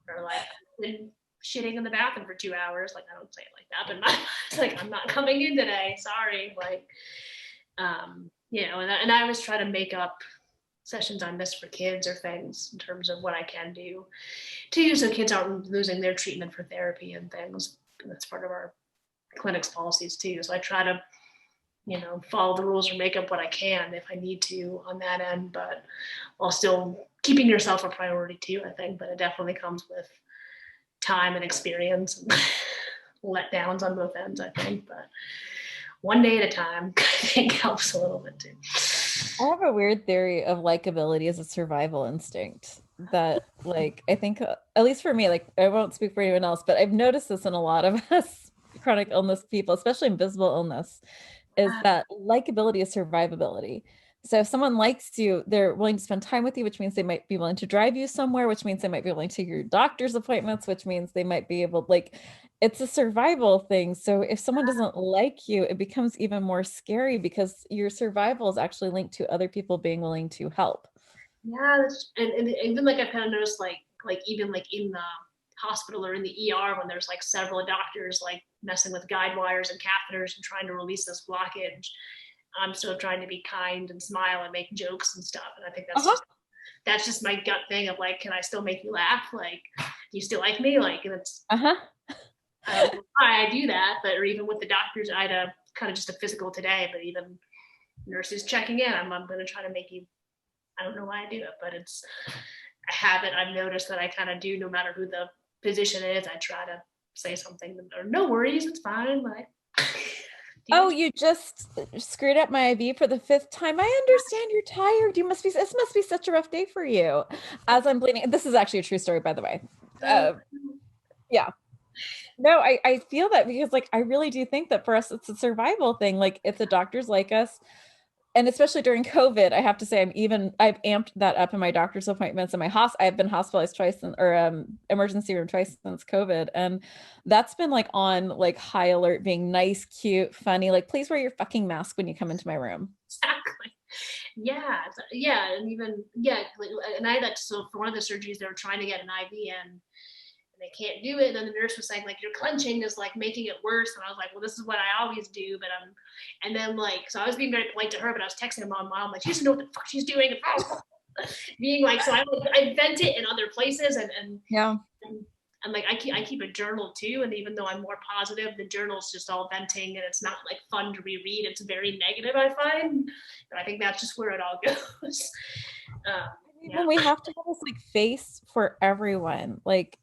Or like, been shitting in the bathroom for 2 hours. Like, I don't say it like that, but it's like, I'm not coming in today. Sorry. Like, and I always try to make up sessions I miss for kids or things in terms of what I can do too, so kids aren't losing their treatment for therapy and things. That's part of our clinic's policies too. So I try to, follow the rules or make up what I can if I need to on that end, but while still keeping yourself a priority too, I think. But it definitely comes with time and experience and letdowns on both ends, I think. But one day at a time, I think helps a little bit too. I have a weird theory of likability as a survival instinct that, like, I think, at least for me, like, I won't speak for anyone else, but I've noticed this in a lot of us chronic illness people, especially invisible illness, is that likability is survivability. So if someone likes you, they're willing to spend time with you, which means they might be willing to drive you somewhere, which means they might be willing to take your doctor's appointments, which means they might be able, like, it's a survival thing. So if someone doesn't like you, it becomes even more scary because your survival is actually linked to other people being willing to help. Yeah, and even like I've kind of noticed like even like in the hospital or in the ER when there's like several doctors like messing with guide wires and catheters and trying to release this blockage. I'm still trying to be kind and smile and make jokes and stuff. And I think Uh-huh. that's just my gut thing of like, can I still make you laugh? Like, do you still like me? Like, and it's Uh-huh. I don't know why I do that, but or even with the doctors, I had a kind of just a physical today, but even nurses checking in, I'm going to try to make you. I don't know why I do it, but it's a habit I've noticed that I kind of do no matter who the physician is. I try to say something or no worries, it's fine. Like, Oh, you just screwed up my IV for the fifth time. I understand you're tired. This must be such a rough day for you. As I'm bleeding. This is actually a true story, by the way. Uh, yeah. No, I feel that because like I really do think that for us it's a survival thing. Like if the doctors like us, and especially during COVID, I have to say I've amped that up in my doctor's appointments and I've been hospitalized twice or emergency room twice since COVID. And that's been like on like high alert, being nice, cute, funny, like please wear your fucking mask when you come into my room. exactly. Yeah, and even and I had that. So for one of the surgeries, they were trying to get an IV in, they can't do it. And then the nurse was saying, like, your clenching is like making it worse. And I was like, well, this is what I always do. But and then like, so I was being very polite to her, but I was texting my mom, like, she doesn't know what the fuck she's doing. being like, so I vent it in other places, Yeah. and like I keep a journal too, and even though I'm more positive, the journal's just all venting, and it's not like fun to reread. It's very negative, I find, and I think that's just where it all goes. Yeah. When we have to have this like face for everyone, like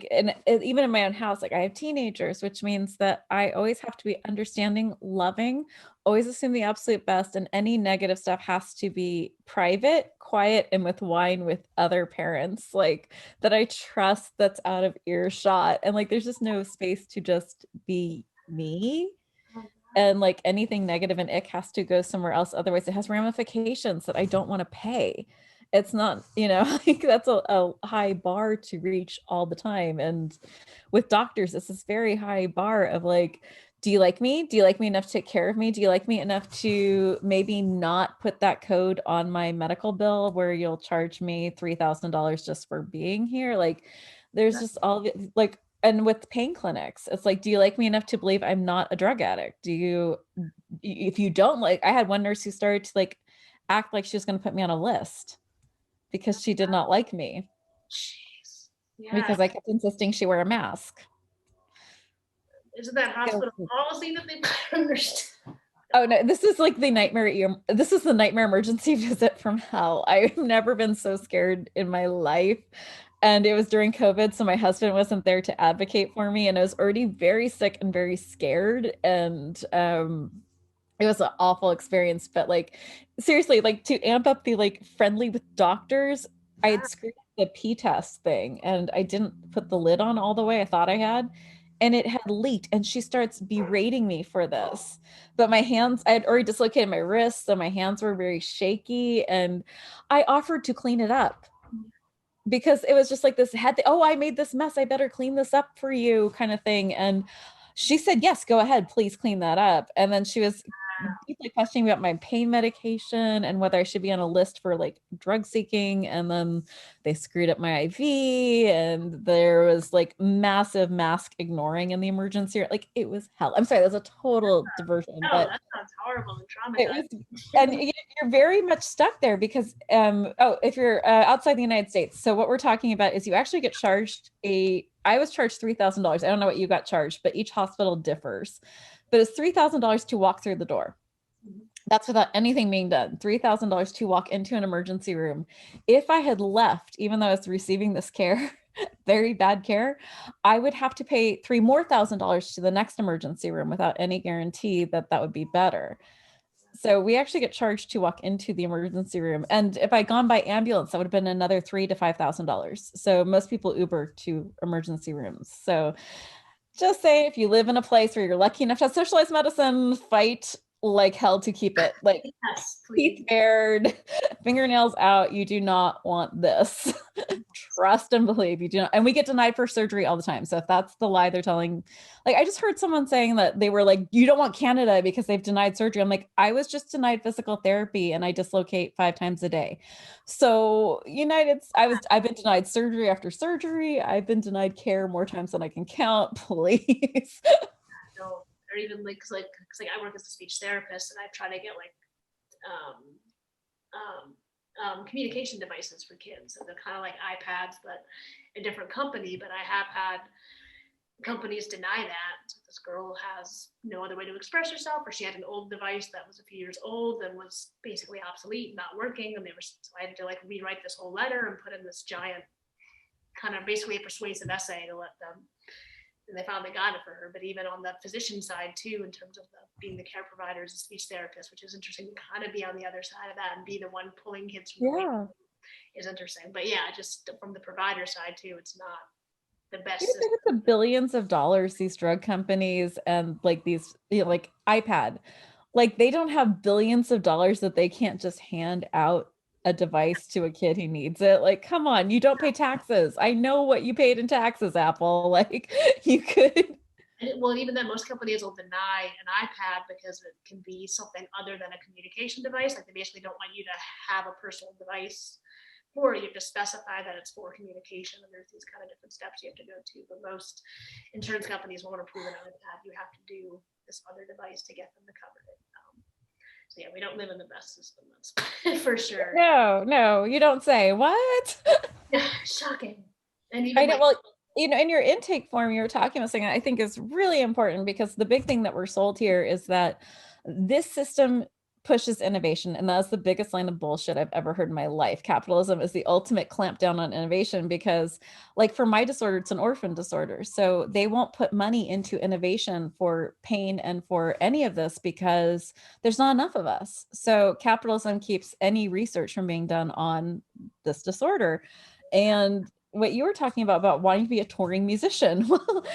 and even in my own house, like I have teenagers, which means that I always have to be understanding, loving, always assume the absolute best, and any negative stuff has to be private, quiet, and with wine with other parents, like that I trust, that's out of earshot. And like there's just no space to just be me. And like anything negative and ick has to go somewhere else. Otherwise, it has ramifications that I don't want to pay. It's not, like that's a high bar to reach all the time. And with doctors, it's this very high bar of like, do you like me? Do you like me enough to take care of me? Do you like me enough to maybe not put that code on my medical bill where you'll charge me $3,000 just for being here? Like, there's just all of it, like, and with pain clinics, it's like, do you like me enough to believe I'm not a drug addict? If you don't like, I had one nurse who started to like act like she was going to put me on a list because she did not like me Jeez. Yeah. because I kept insisting she wear a mask. Isn't that hospital policy that they understand? Oh no, this is like the nightmare. This is the nightmare emergency visit from hell. I've never been so scared in my life. And it was during COVID, so my husband wasn't there to advocate for me, and I was already very sick and very scared. And it was an awful experience. But like seriously, like to amp up the like friendly with doctors, I had screwed up the P-test thing and I didn't put the lid on all the way I thought I had. And it had leaked, and she starts berating me for this. But my hands, I had already dislocated my wrists, so my hands were very shaky. And I offered to clean it up because it was just like this head, oh, I made this mess. I better clean this up for you kind of thing. And she said, yes, go ahead, please clean that up. And then she was deeply questioning about my pain medication and whether I should be on a list for like drug seeking. And then they screwed up my IV, and there was like massive mask ignoring in the emergency room. Like it was hell. I'm sorry, that's a total diversion, No, but that sounds horrible and it traumatizing. was, and you're very much stuck there because, oh, if you're outside the United States. So what we're talking about is you actually get charged I was charged $3,000. I don't know what you got charged, but each hospital differs. But it's $3,000 to walk through the door. That's without anything being done. $3,000 to walk into an emergency room. If I had left, even though I was receiving this care, very bad care, I would have to pay $3 more thousand to the next emergency room without any guarantee that that would be better. So we actually get charged to walk into the emergency room. And if I'd gone by ambulance, that would have been another $3,000 to $5,000. So most people Uber to emergency rooms. So just say if you live in a place where you're lucky enough to have socialized medicine, fight like hell to keep it. Like Yes, teeth please. bared, fingernails out. You do not want this. Trust and believe you do not. And we get denied for surgery all the time. So if that's the lie they're telling, like I just heard someone saying that they were like, you don't want Canada because they've denied surgery. I'm like, I was just denied physical therapy and I dislocate 5 times a day. So I've been denied surgery after surgery. I've been denied care more times than I can count. Please. No, or even like I work as a speech therapist, and I try to get like um, communication devices for kids. So they're kind of like iPads, but a different company. But I have had companies deny that. So this girl has no other way to express herself, or she had an old device that was a few years old and was basically obsolete, not working. And so I had to like rewrite this whole letter and put in this giant kind of basically a persuasive essay to let them. And they finally got it for her. But even on the physician side too, in terms of being the care provider as a speech therapist, which is interesting to kind of be on the other side of that and be the one pulling kids from Yeah. is interesting. But yeah, just from the provider side too, it's not the best You think system. it's the billions of dollars these drug companies and like these, like iPad, like they don't have billions of dollars that they can't just hand out a device to a kid who needs it. Like, come on, you don't pay taxes. I know what you paid in taxes, Apple. Like, you could. Well, even then, most companies will deny an iPad because it can be something other than a communication device. Like they basically don't want you to have a personal device for it. You have to specify that it's for communication, and there's these kind of different steps you have to go to. But most insurance companies won't approve an iPad. You have to do this other device to get them to cover it. So yeah, we don't live in the best system, that's for sure. No, you don't say. What? Yeah, shocking. And I even know. like, Well, in your intake form, you were talking about something I think is really important because the big thing that we're sold here is that this system pushes innovation. And that's the biggest line of bullshit I've ever heard in my life. Capitalism is the ultimate clampdown on innovation because, like, for my disorder, it's an orphan disorder. So they won't put money into innovation for pain and for any of this because there's not enough of us. So capitalism keeps any research from being done on this disorder. And what you were talking about wanting to be a touring musician, well,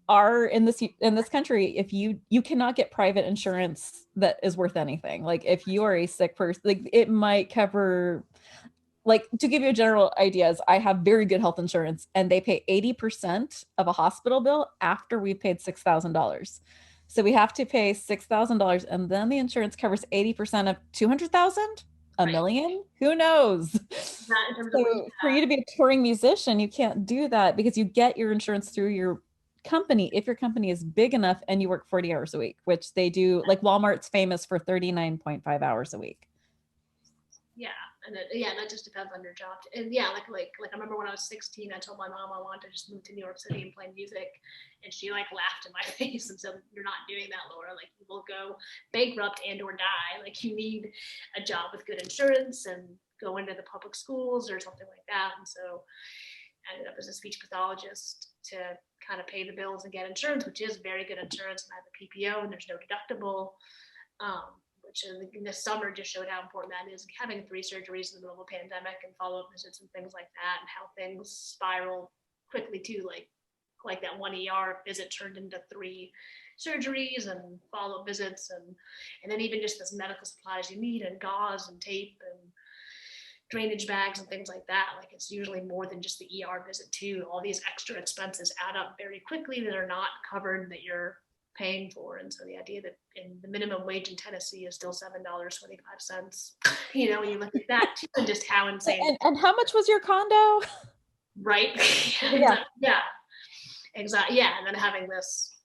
are in this country, if you cannot get private insurance that is worth anything. Like if you are a sick person, like it might cover, like to give you a general ideas, I have very good health insurance and they pay 80% of a hospital bill after we've paid $6,000. So we have to pay $6,000 and then the insurance covers 80% of 200,000, a right, million, who knows? not in terms of So for you to be a touring musician, you can't do that because you get your insurance through your company if your company is big enough and you work 40 hours a week, which they do. Like Walmart's famous for 39.5 hours a week. yeah, and yeah, that just depends on your job. And yeah, like I remember when I was 16, I told my mom I wanted to just move to New York City and play music, and she like laughed in my face and said, "You're not doing that, Laura. Like you will go bankrupt and or die. Like you need a job with good insurance and go into the public schools or something like that." And so I ended up as a speech pathologist to kind of pay the bills and get insurance, which is very good insurance, and I have a PPO and there's no deductible. Which in this summer just showed how important that is. Having 3 surgeries in the middle of a pandemic and follow-up visits and things like that, and how things spiral quickly too. Like that one ER visit turned into 3 surgeries and follow-up visits, and then even just this medical supplies you need and gauze and tape and drainage bags and things like that. Like it's usually more than just the ER visit too. All these extra expenses add up very quickly that are not covered that you're paying for. And so the idea that in the minimum wage in Tennessee is still $7.25, when you look at that too, and just how insane. And how much was your condo? Right? Yeah. Yeah, exactly. Yeah, and then having this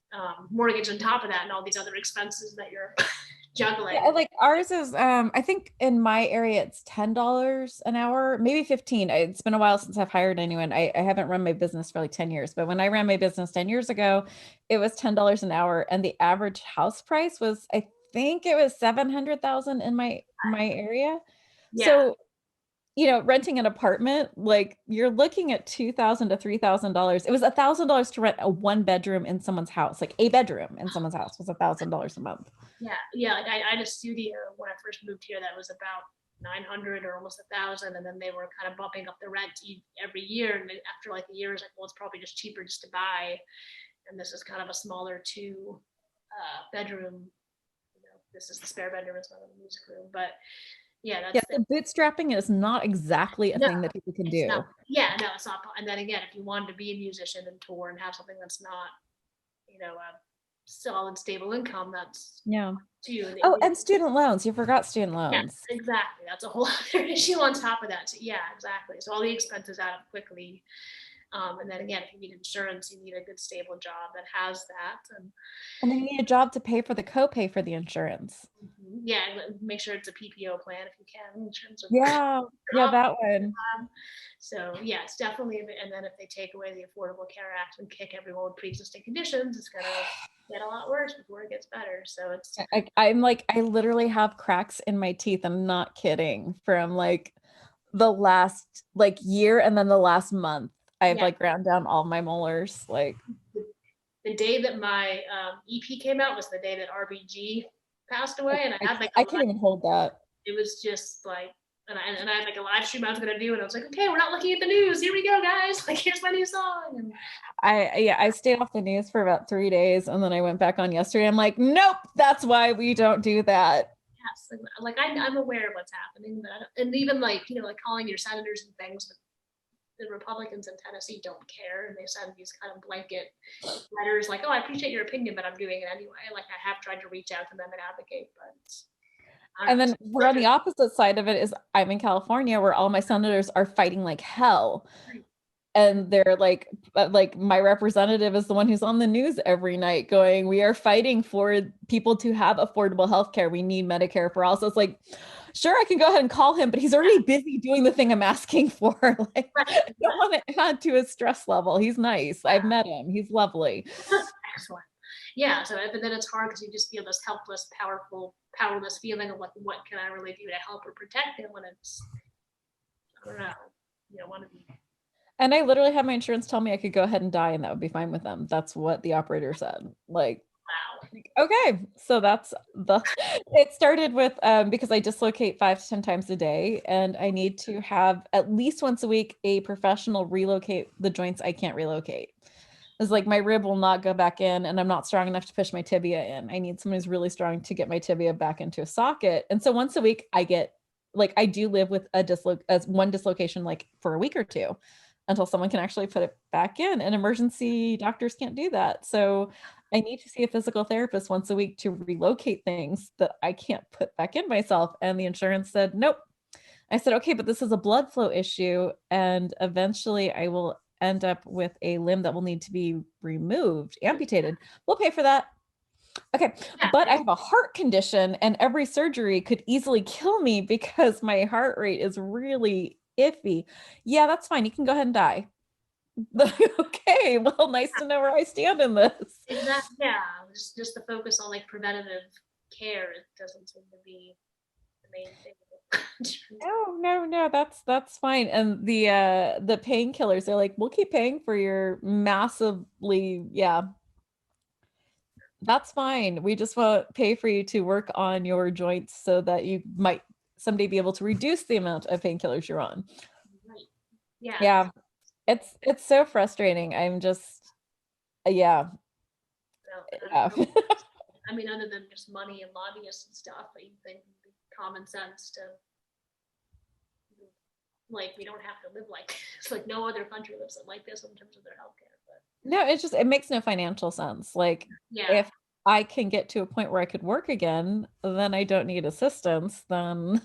mortgage on top of that and all these other expenses that you're juggling. Yeah, like ours is I think in my area it's $10 an hour, maybe 15. It's been a while since I've hired anyone. I haven't run my business for like 10 years, but when I ran my business 10 years ago, it was $10 an hour and the average house price was, I think it was 700,000 in my area. Yeah. So renting an apartment, like you're looking at $2,000 to $3,000. It was $1,000 to rent a 1 bedroom in someone's house, like a bedroom in someone's house was $1,000 a month. Yeah. Like I had a studio when I first moved here that was about 900 or almost 1,000, and then they were kind of bumping up the rent every year. And after like a year, it's like, well, it's probably just cheaper just to buy. And this is kind of a smaller 2 bedroom. This is the spare bedroom. It's not a music room, but yeah, that's So bootstrapping is not exactly a no, thing that people can it's do. not. Yeah, no, it's not. And then again, if you wanted to be a musician and tour and have something that's not, a solid, stable income, that's Yeah. too. Oh, and student loans. You forgot student Yeah, loans. exactly. That's a whole other issue on top of that. So, yeah, exactly. So all the expenses add up quickly. And then again, if you need insurance, you need a good stable job that has that. And then you need a job to pay for the copay for the insurance. Yeah, make sure it's a PPO plan if you can in terms of Yeah, that one. So yeah, it's definitely. And then if they take away the Affordable Care Act and kick everyone with pre-existing conditions, it's gonna get a lot worse before it gets better. So it's. I'm like, I literally have cracks in my teeth. I'm not kidding. From like the last like year and then the last month, I've like ground down all my molars. Like the day that my EP came out was the day that RBG passed away, and I had like I can't even hold that. It was just like, and I had like a live stream I was gonna do, and I was like, okay, we're not looking at the news. Here we go, guys. Like, here's my new song. And I stayed off the news for about 3 days, and then I went back on yesterday. I'm like, nope, that's why we don't do that. Yes, like I'm aware of what's happening, but and even like like calling your senators and things. The Republicans in Tennessee don't care, and they send these kind of blanket letters like, "Oh, I appreciate your opinion, but I'm doing it anyway." Like I have tried to reach out to them and advocate, but and then we're on the opposite side of it is I'm in California where all my senators are fighting like hell. And they're like my representative is the one who's on the news every night going, we are fighting for people to have affordable health care. We need Medicare for all. So it's like, sure, I can go ahead and call him, but he's already busy doing the thing I'm asking for. Like, Right. I don't want to add to his stress level. He's nice. I've met him. He's lovely. Excellent. Yeah. So, but then it's hard because you just feel this helpless, powerless feeling of like, what can I really do to help or protect him when it's, I don't know, you don't want to be. And I literally had my insurance tell me I could go ahead and die and that would be fine with them. That's what the operator said. Like, Wow. okay, so that's the it started with because I dislocate 5 to 10 times a day and I need to have at least once a week a professional relocate the joints I can't relocate. It's like my rib will not go back in and I'm not strong enough to push my tibia in. I need someone who's really strong to get my tibia back into a socket. And so once a week I get like I do live with as one dislocation like for a week or two until someone can actually put it back in. And emergency doctors can't do that. So I need to see a physical therapist once a week to relocate things that I can't put back in myself. And the insurance said, nope. I said, okay, but this is a blood flow issue. And eventually I will end up with a limb that will need to be removed, amputated. We'll pay for that. Okay, Yeah. but I have a heart condition and every surgery could easily kill me because my heart rate is really iffy. Yeah, that's fine. You can go ahead and die. Okay, well, nice to know where I stand in this. Exactly. Yeah. Just the focus on like preventative care, it doesn't seem to be the main thing. No, no, no, that's fine. And the painkillers, they're like, we'll keep paying for your massively, yeah, that's fine. We just want to pay for you to work on your joints so that you might someday be able to reduce the amount of painkillers you're on. Right. Yeah. Yeah, it's so frustrating. I'm just yeah, No, yeah. I mean, other than just money and lobbyists and stuff, but you think it'd be common sense to like we don't have to live like this. Like no other country lives like this in terms of their healthcare. But No, it's just it makes no financial sense. Like yeah, if I can get to a point where I could work again, then I don't need assistance, then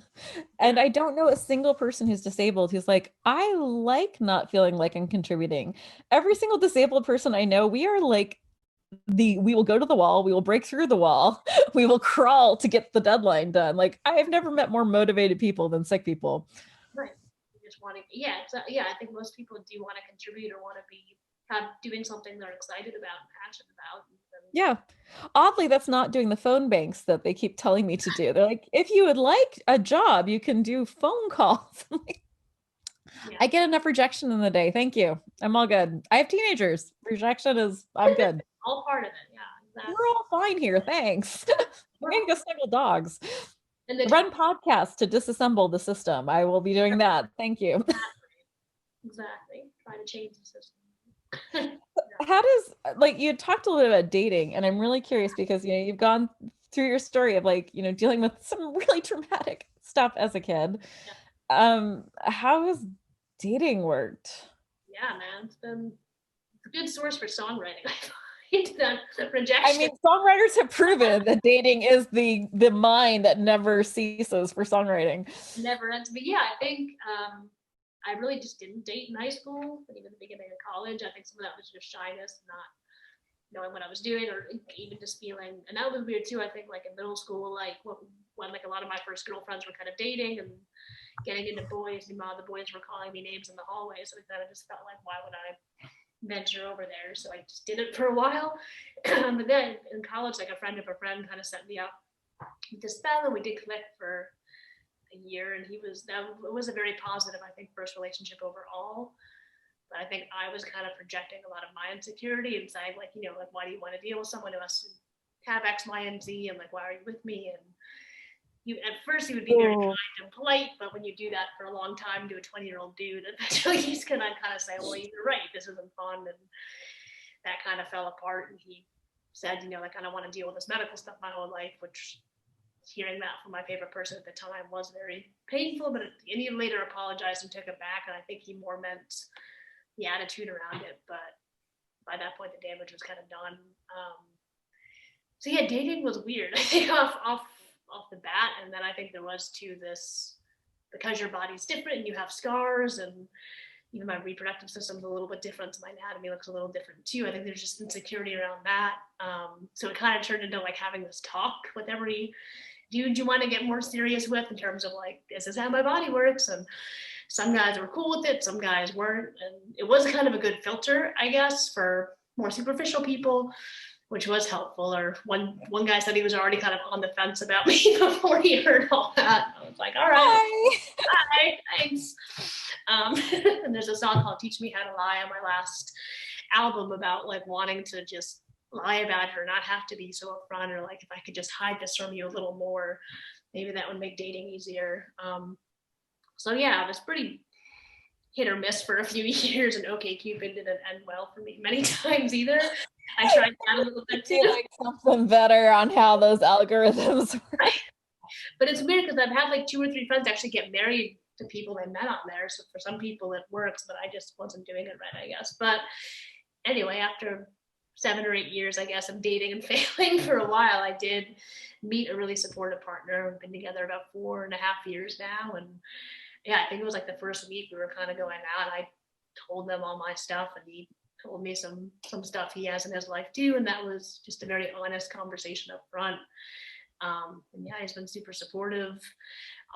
and I don't know a single person who's disabled who's like, I like not feeling like I'm contributing. Every single disabled person I know, we are like we will go to the wall, we will break through the wall, we will crawl to get the deadline done. Like I've never met more motivated people than sick people. right. You just wanting, yeah, yeah. I think most people do want to contribute or want to be doing something they're excited about and passionate about. And, Yeah. Oddly, that's not doing the phone banks that they keep telling me to do. They're like, if you would like a job, you can do phone calls. I'm like, yeah, I get enough rejection in the day. Thank you. I'm all good. I have teenagers. Rejection is, I'm good. all part of it. Yeah, We're exactly. all fine here. Thanks. I'm going to go snuggle dogs. And the Run podcasts to disassemble the system. I will be doing that. Thank you. exactly try to change the system. How does, like, you talked a little bit about dating, and I'm really curious because, you've gone through your story of like, dealing with some really traumatic stuff as a kid. How has dating worked? Yeah, man, it's been a good source for songwriting. I find that the I rejection mean, songwriters have proven that dating is the mine that never ceases for songwriting. never ends. But yeah, I think I really just didn't date in high school, and even the beginning of college. I think some of that was just shyness, not knowing what I was doing, or even just feeling. And that was weird too. I think like in middle school, like when like a lot of my first girlfriends were kind of dating and getting into boys, and the boys were calling me names in the hallway, so it kind of just felt like, why would I venture over there? So I just did it for a while. But then in college, like a friend of a friend kind of set me up with this fellow. We did connect for a year, and it was a very positive, I think, first relationship overall. But I think I was kind of projecting a lot of my insecurity and saying, like, like, why do you want to deal with someone who has to have X, Y, and Z? And like, why are you with me? And at first he would be very kind and polite, but when you do that for a long time to a 20-year-old dude, eventually he's gonna kind of say, well, you're right, this isn't fun. And that kind of fell apart. And he said, like, I don't want to deal with this medical stuff my whole life, which hearing that from my favorite person at the time was very painful. But and he later apologized and took it back. And I think he more meant the attitude around it. But by that point, the damage was kind of done. So yeah, dating was weird. I think off the bat, and then I think there was too this, because your body's different and you have scars, and even my reproductive system's a little bit different. So my anatomy looks a little different too. I think there's just insecurity around that. So it kind of turned into like having this talk with every dude you want to get more serious with in terms of like, this is how my body works. And some guys were cool with it, some guys weren't. And it was kind of a good filter, I guess, for more superficial people, which was helpful. Or one guy said he was already kind of on the fence about me before he heard all that. I was like, all right, bye, thanks. And there's a song called Teach Me How to Lie on my last album about like wanting to just lie about it or not have to be so upfront, or like if I could just hide this from you a little more, maybe that would make dating easier. So yeah, it was pretty hit or miss for a few years, and OkCupid didn't end well for me many times either. I tried that a little bit too. Like something better on how those algorithms work. Right. But it's weird because I've had like 2 or 3 friends actually get married to people they met on there. So for some people it works, but I just wasn't doing it right, I guess. But anyway, after 7 or 8 years, I guess, of dating and failing for a while, I did meet a really supportive partner. We've been together about 4.5 years now. And yeah, I think it was like the first week we were kind of going out. I told them all my stuff, and he told me some stuff he has in his life too. And that was just a very honest conversation up front. And yeah, he's been super supportive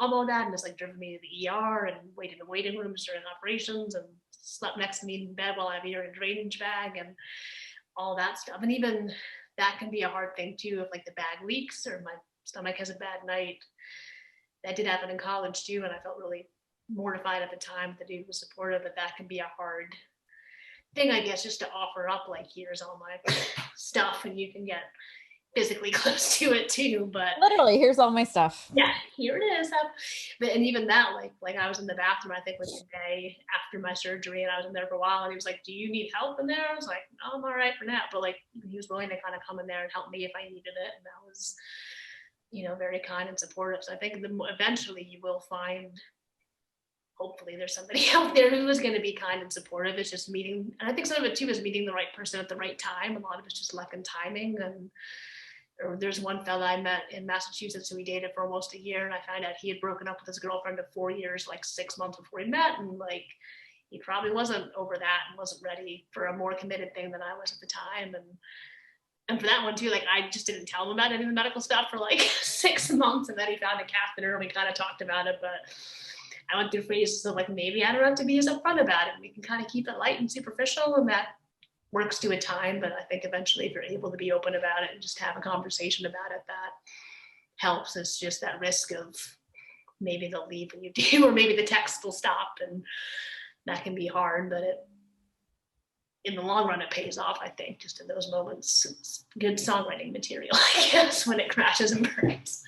of all that, and just like driven me to the ER and waited in waiting rooms during operations, and slept next to me in bed while I have a urine drainage bag and all that stuff. And even that can be a hard thing too, if like the bag leaks or my stomach has a bad night. That did happen in college too, and I felt really mortified at the time that he was supportive, but that can be a hard thing, I guess, just to offer up like, here's all my stuff, and you can get physically close to it too. But literally, here's all my stuff. Yeah, here it is. But and even that, like I was in the bathroom, I think like the day after my surgery, and I was in there for a while, and he was like, do you need help in there? I was like, no, I'm all right for now. But like, he was willing to kind of come in there and help me if I needed it, and that was, very kind and supportive. So I think eventually you will find, hopefully there's somebody out there who is going to be kind and supportive. It's just meeting, and I think some of it too is meeting the right person at the right time. A lot of it's just luck and timing. And or there's one fella I met in Massachusetts who we dated for almost a year, and I found out he had broken up with his girlfriend of 4 years, like 6 months before we met, and like he probably wasn't over that and wasn't ready for a more committed thing than I was at the time. And for that one too, like I just didn't tell him about any of the medical stuff for like 6 months, and then he found a catheter and we kind of talked about it. But I went through phases of like, maybe I don't have to be as upfront about it. We can kind of keep it light and superficial, and that works to a time. But I think eventually if you're able to be open about it and just have a conversation about it, that helps. It's just that risk of maybe they'll leave when you do, or maybe the text will stop, and that can be hard. But in the long run, it pays off, I think. Just in those moments, it's good songwriting material, I guess, when it crashes and burns.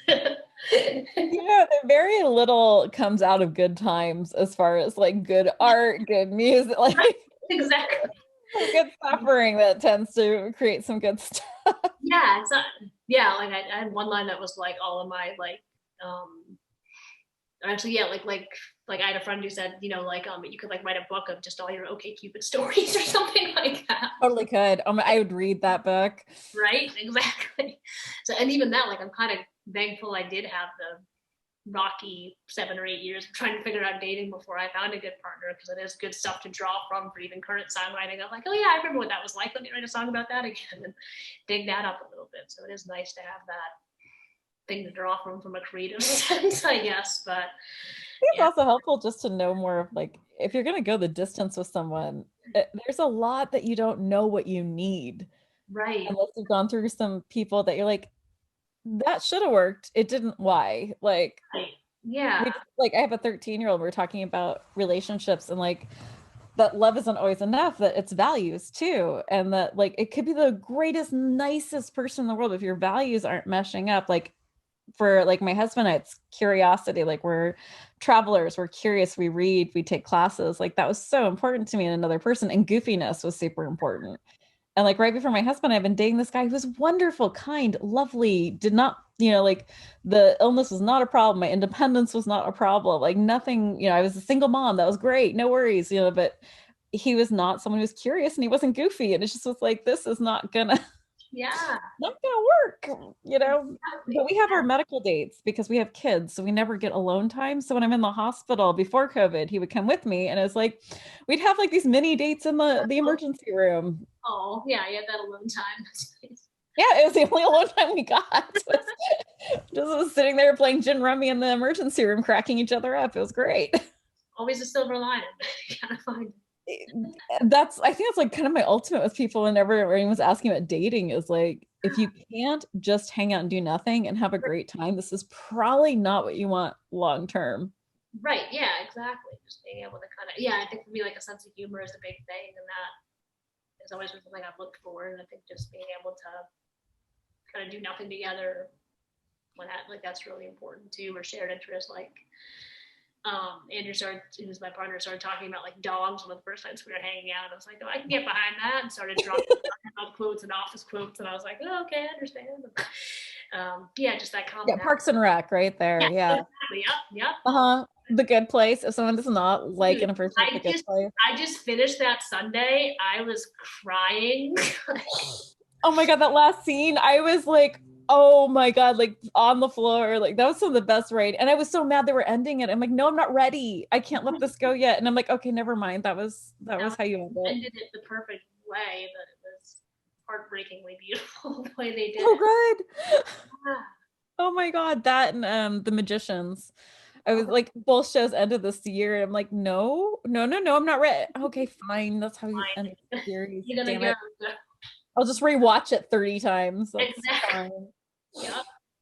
Very little comes out of good times as far as like good art, good music, like right, exactly. Good suffering that tends to create some good stuff. Yeah, it's yeah. Like I had one line that was like all of my like, actually, yeah, like I had a friend who said, you could like write a book of just all your OkCupid stories or something like that. Totally could. I would read that book. Right, exactly. So, and even that, like, I'm kind of thankful I did have the rocky 7 or 8 years of trying to figure out dating before I found a good partner, because it is good stuff to draw from for even current songwriting. I'm like, oh yeah, I remember what that was like. Let me write a song about that again and dig that up a little bit. So it is nice to have that thing to draw from a creative sense, I guess. But it's also helpful just to know more of like, if you're going to go the distance with someone, there's a lot that you don't know what you need. Right. Unless you've gone through some people that you're like, that should have worked. It didn't. Why? Like, right. Yeah. Like I have a 13-year-old. We're talking about relationships and like that love isn't always enough, that it's values too. And that like, it could be the greatest, nicest person in the world. If your values aren't meshing up, like for like my husband, it's curiosity. Like we're travelers, we're curious, we read, we take classes. Like that was so important to me in another person. And goofiness was super important. And like right before my husband, I've been dating this guy who was wonderful, kind, lovely, did not, like the illness was not a problem. My independence was not a problem. Like nothing, I was a single mom. That was great. No worries, but he was not someone who was curious and he wasn't goofy. And it just was like, this is not gonna. Yeah. Not gonna work, you know. Exactly. But we have our medical dates because we have kids, so we never get alone time. So when I'm in the hospital before COVID, he would come with me, and it was like we'd have like these mini dates in the emergency room. Oh, yeah, you had that alone time. That's nice. Yeah, it was the only alone time we got. Just was sitting there playing gin rummy in the emergency room, cracking each other up. It was great. Always a silver lining. Kind of find. I think that's like kind of my ultimate with people whenever anyone's asking about dating is like, if you can't just hang out and do nothing and have a great time, this is probably not what you want long term. Right. Yeah, exactly. Just being able to kind of, yeah, I think for me, like a sense of humor is a big thing. And that has always been something I've looked for. And I think just being able to kind of do nothing together when that, like, that's really important too, or shared interests. Like, Andrew started, who's my partner, started talking about like dogs one of the first times we were hanging out. I was like, oh, I can get behind that, and started dropping quotes and office quotes, and I was like, oh, okay, I understand. Yeah, just that Yeah, commonality. Parks and Rec right there. Yeah, Yeah. exactly. Yep, yep. Uh-huh. The Good Place. If someone does not like Dude, an person with The Good Place. I just finished that Sunday. I was crying. Oh my God, that last scene, I was like, oh my God, like on the floor. Like that was some of the best writing. And I was so mad they were ending it. I'm like, no, I'm not ready. I can't let this go yet. And I'm like, okay, never mind. That was how you Ended it the perfect way, but it was heartbreakingly beautiful the way they did So it. good. Yeah. Oh my God, that and The Magicians. I was like, both shows ended this year, and I'm like, no, no, no, no, I'm not ready. Okay, fine. That's how you end the Fine. series. You're gonna Damn go. it. I'll just rewatch it 30 times. That's Exactly. fine. Yep.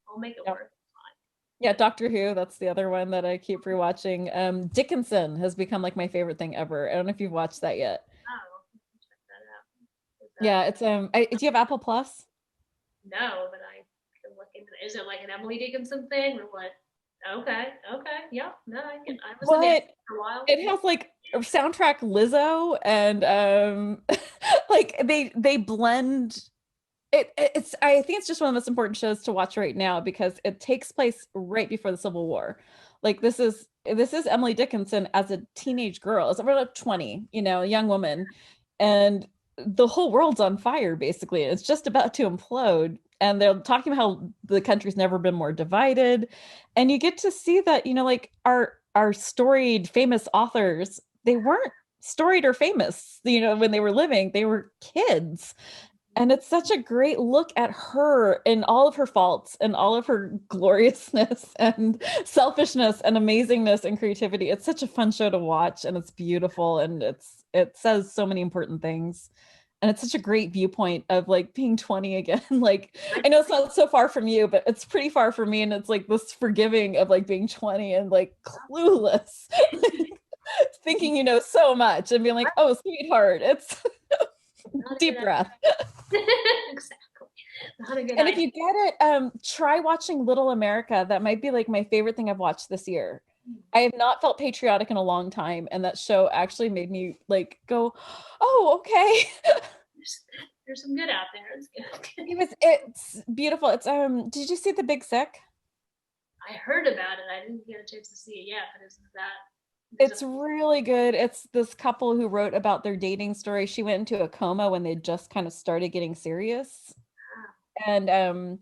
I'll make it Yep. work. Yeah, Doctor Who, that's the other one that I keep rewatching. Dickinson has become like my favorite thing ever. I don't know if you've watched that yet. Oh, check that out. Is that, Yeah, it's do you have Apple Plus? no, but I can look into it. Is it like an Emily Dickinson thing or what? Okay, okay, yeah, no, I was in there But for a while. it has like a soundtrack Lizzo and like they blend it's I think it's just one of the most important shows to watch right now because it takes place right before the Civil War. Like this is Emily Dickinson as a teenage girl, as about 20, a young woman, and the whole world's on fire basically. It's just about to implode. And they're talking about how the country's never been more divided. And you get to see that, like our storied famous authors, they weren't storied or famous, when they were living, they were kids, and it's such a great look at her and all of her faults and all of her gloriousness and selfishness and amazingness and creativity. It's such a fun show to watch, and it's beautiful, and it says so many important things. And it's such a great viewpoint of like being 20 again. Like I know it's not so far from you, but it's pretty far from me. And it's like this forgiving of like being 20 and like clueless. Thinking you know so much and being like, oh, sweetheart, it's deep breath. Exactly. Not a good And if idea. you get it, try watching Little America. That might be like my favorite thing I've watched this year. I have not felt patriotic in a long time, and that show actually made me like go, "Oh, okay." There's some good out there. It's good. It's beautiful. Did you see The Big Sick? I heard about it. I didn't get a chance to see it yet, but is that It's really good. It's this couple who wrote about their dating story. She went into a coma when they just kind of started getting serious. And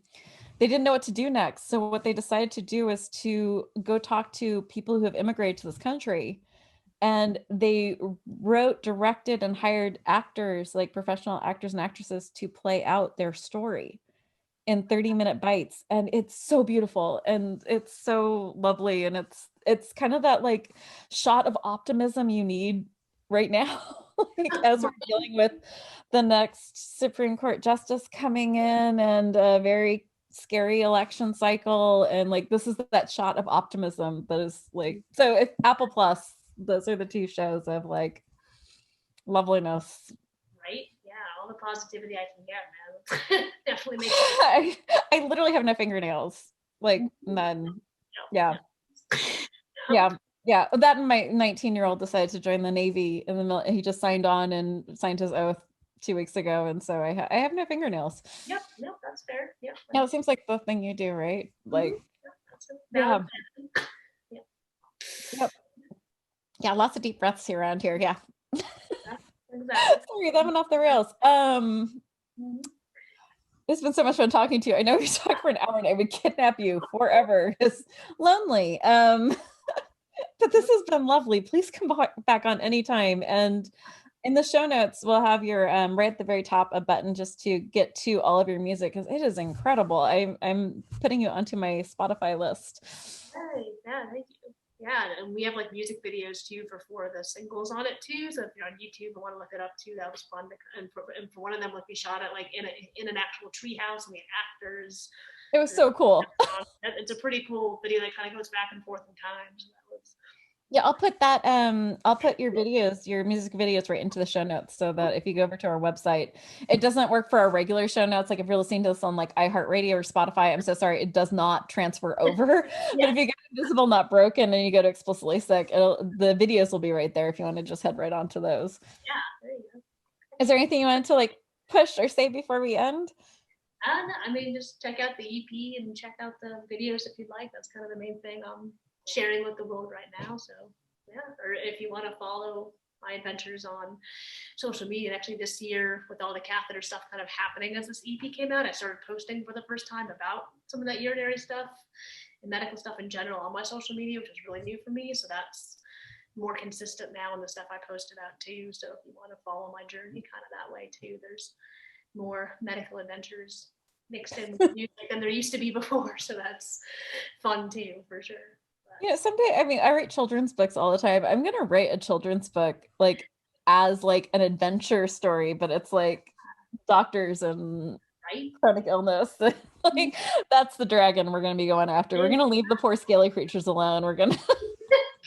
they didn't know what to do next. So what they decided to do is to go talk to people who have immigrated to this country. And they wrote, directed, and hired actors, like professional actors and actresses, to play out their story in 30-minute bites. And it's so beautiful and it's so lovely. And it's kind of that like shot of optimism you need right now, like as we're dealing with the next Supreme Court justice coming in and a very scary election cycle. And like this is that shot of optimism that is like, so if Apple Plus, those are the two shows of like loveliness. right. Yeah, all the positivity I can get, man. Definitely makes sense. I literally have no fingernails, like none. Yeah. No. Yeah. Yeah. That and my 19-year-old decided to join the Navy in the middle. He just signed on and signed his oath 2 weeks ago. And so I have no fingernails. Yep, yep, that's fair. Yep. Yeah, it seems like the thing you do, right? Like, Yep, that's a yeah. valid yep. Yep. Yeah, lots of deep breaths here around here. Yeah. Exactly. Sorry, that went off the rails. Mhm. It's been so much fun talking to you. I know we talked for an hour and I would kidnap you forever. It's lonely. But this has been lovely. Please come back on anytime. And in the show notes, we'll have your right at the very top a button just to get to all of your music because it is incredible. I'm putting you onto my Spotify list. Hey, yeah, thank you. Yeah, and we have like music videos too for 4 of the singles on it too. So if you're on YouTube and want to look it up too, that was fun. And for one of them, like we shot it like in an actual treehouse, and we had actors. It was so cool. It's a pretty cool video that kind of goes back and forth in time. So that was. Yeah, I'll put that I'll put your videos, your music videos right into the show notes so that if you go over to our website, it doesn't work for our regular show notes. Like if you're listening to this on like iHeartRadio or Spotify, I'm so sorry, it does not transfer over. Yeah. But if you go to Invisible Not Broken and you go to Explicitly Sick, the videos will be right there if you want to just head right onto those. Yeah, there you go. Is there anything you wanted to like push or say before we end? I mean, just check out the EP and check out the videos if you'd like. That's kind of the main thing I'm sharing with the world right now. So yeah, or if you want to follow my adventures on social media, actually this year with all the catheter stuff kind of happening as this EP came out, I started posting for the first time about some of that urinary stuff and medical stuff in general on my social media, which is really new for me. So that's more consistent now in the stuff I posted out too. So if you want to follow my journey kind of that way too, there's more medical adventures mixed in with music than there used to be before. So that's fun too, for sure. Yeah, someday, I mean, I write children's books all the time. I'm gonna write a children's book like as like an adventure story, but it's like doctors and Right? chronic illness. Like that's the dragon we're gonna be going after. We're gonna leave the poor scaly creatures alone. We're gonna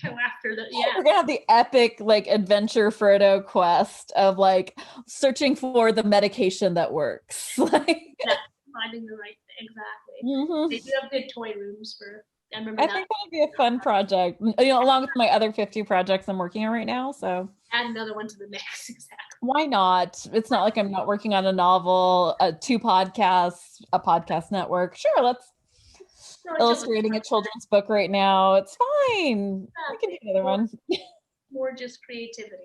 Go after the, yeah. we're gonna have the epic like adventure Frodo quest of like searching for the medication that works. Like Yeah, finding the right thing. Exactly. mhm. They do have good toy rooms for. I remember I that. think that'd be a fun project, you know, along with my other 50 projects I'm working on right now. So Add another one to the mix. Exactly. why not? It's not like I'm not working on a novel, 2 podcasts, a podcast network. Sure, let's No, illustrating a children's book right now. It's fine. We can do another one. more just creativity.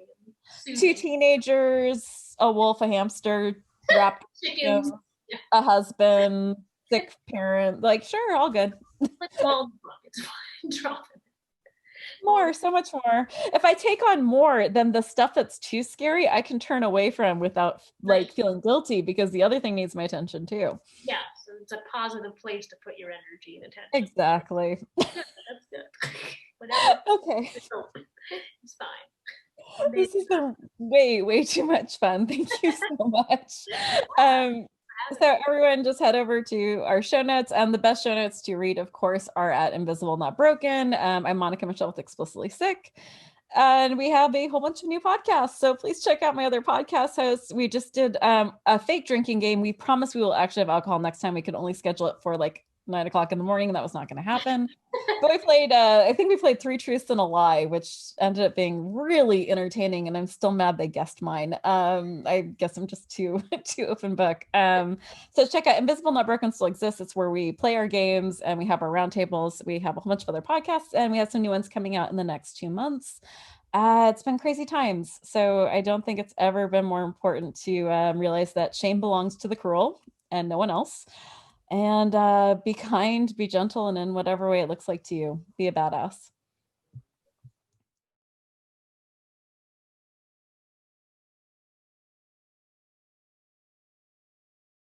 And 2 teenagers, a wolf, a hamster, raptor, chickens. you know, a husband, sick parent. Like, sure, all good. Small buckets. Drop it. More, so much more. If I take on more, then the stuff that's too scary, I can turn away from without like feeling guilty because the other thing needs my attention too. Yeah, so it's a positive place to put your energy and attention. Exactly. That's good. Whatever. Okay. It's fine. This has been way, way too much fun. Thank you so much. So everyone just head over to our show notes, and the best show notes to read, of course, are at Invisible Not Broken. I'm Monica Michelle with Explicitly Sick. And we have a whole bunch of new podcasts. So please check out my other podcast hosts. We just did a fake drinking game. We promise we will actually have alcohol next time. We could only schedule it for like 9 o'clock in the morning. That was not going to happen. But we played, I think we played 3 Truths and a Lie, which ended up being really entertaining. And I'm still mad they guessed mine. I guess I'm just too open book. So check out Invisible Not Broken still exists. It's where we play our games and we have our roundtables. We have a whole bunch of other podcasts and we have some new ones coming out in the next 2 months. It's been crazy times. So I don't think it's ever been more important to realize that shame belongs to the cruel and no one else. And be kind, be gentle, and in whatever way it looks like to you, be a badass.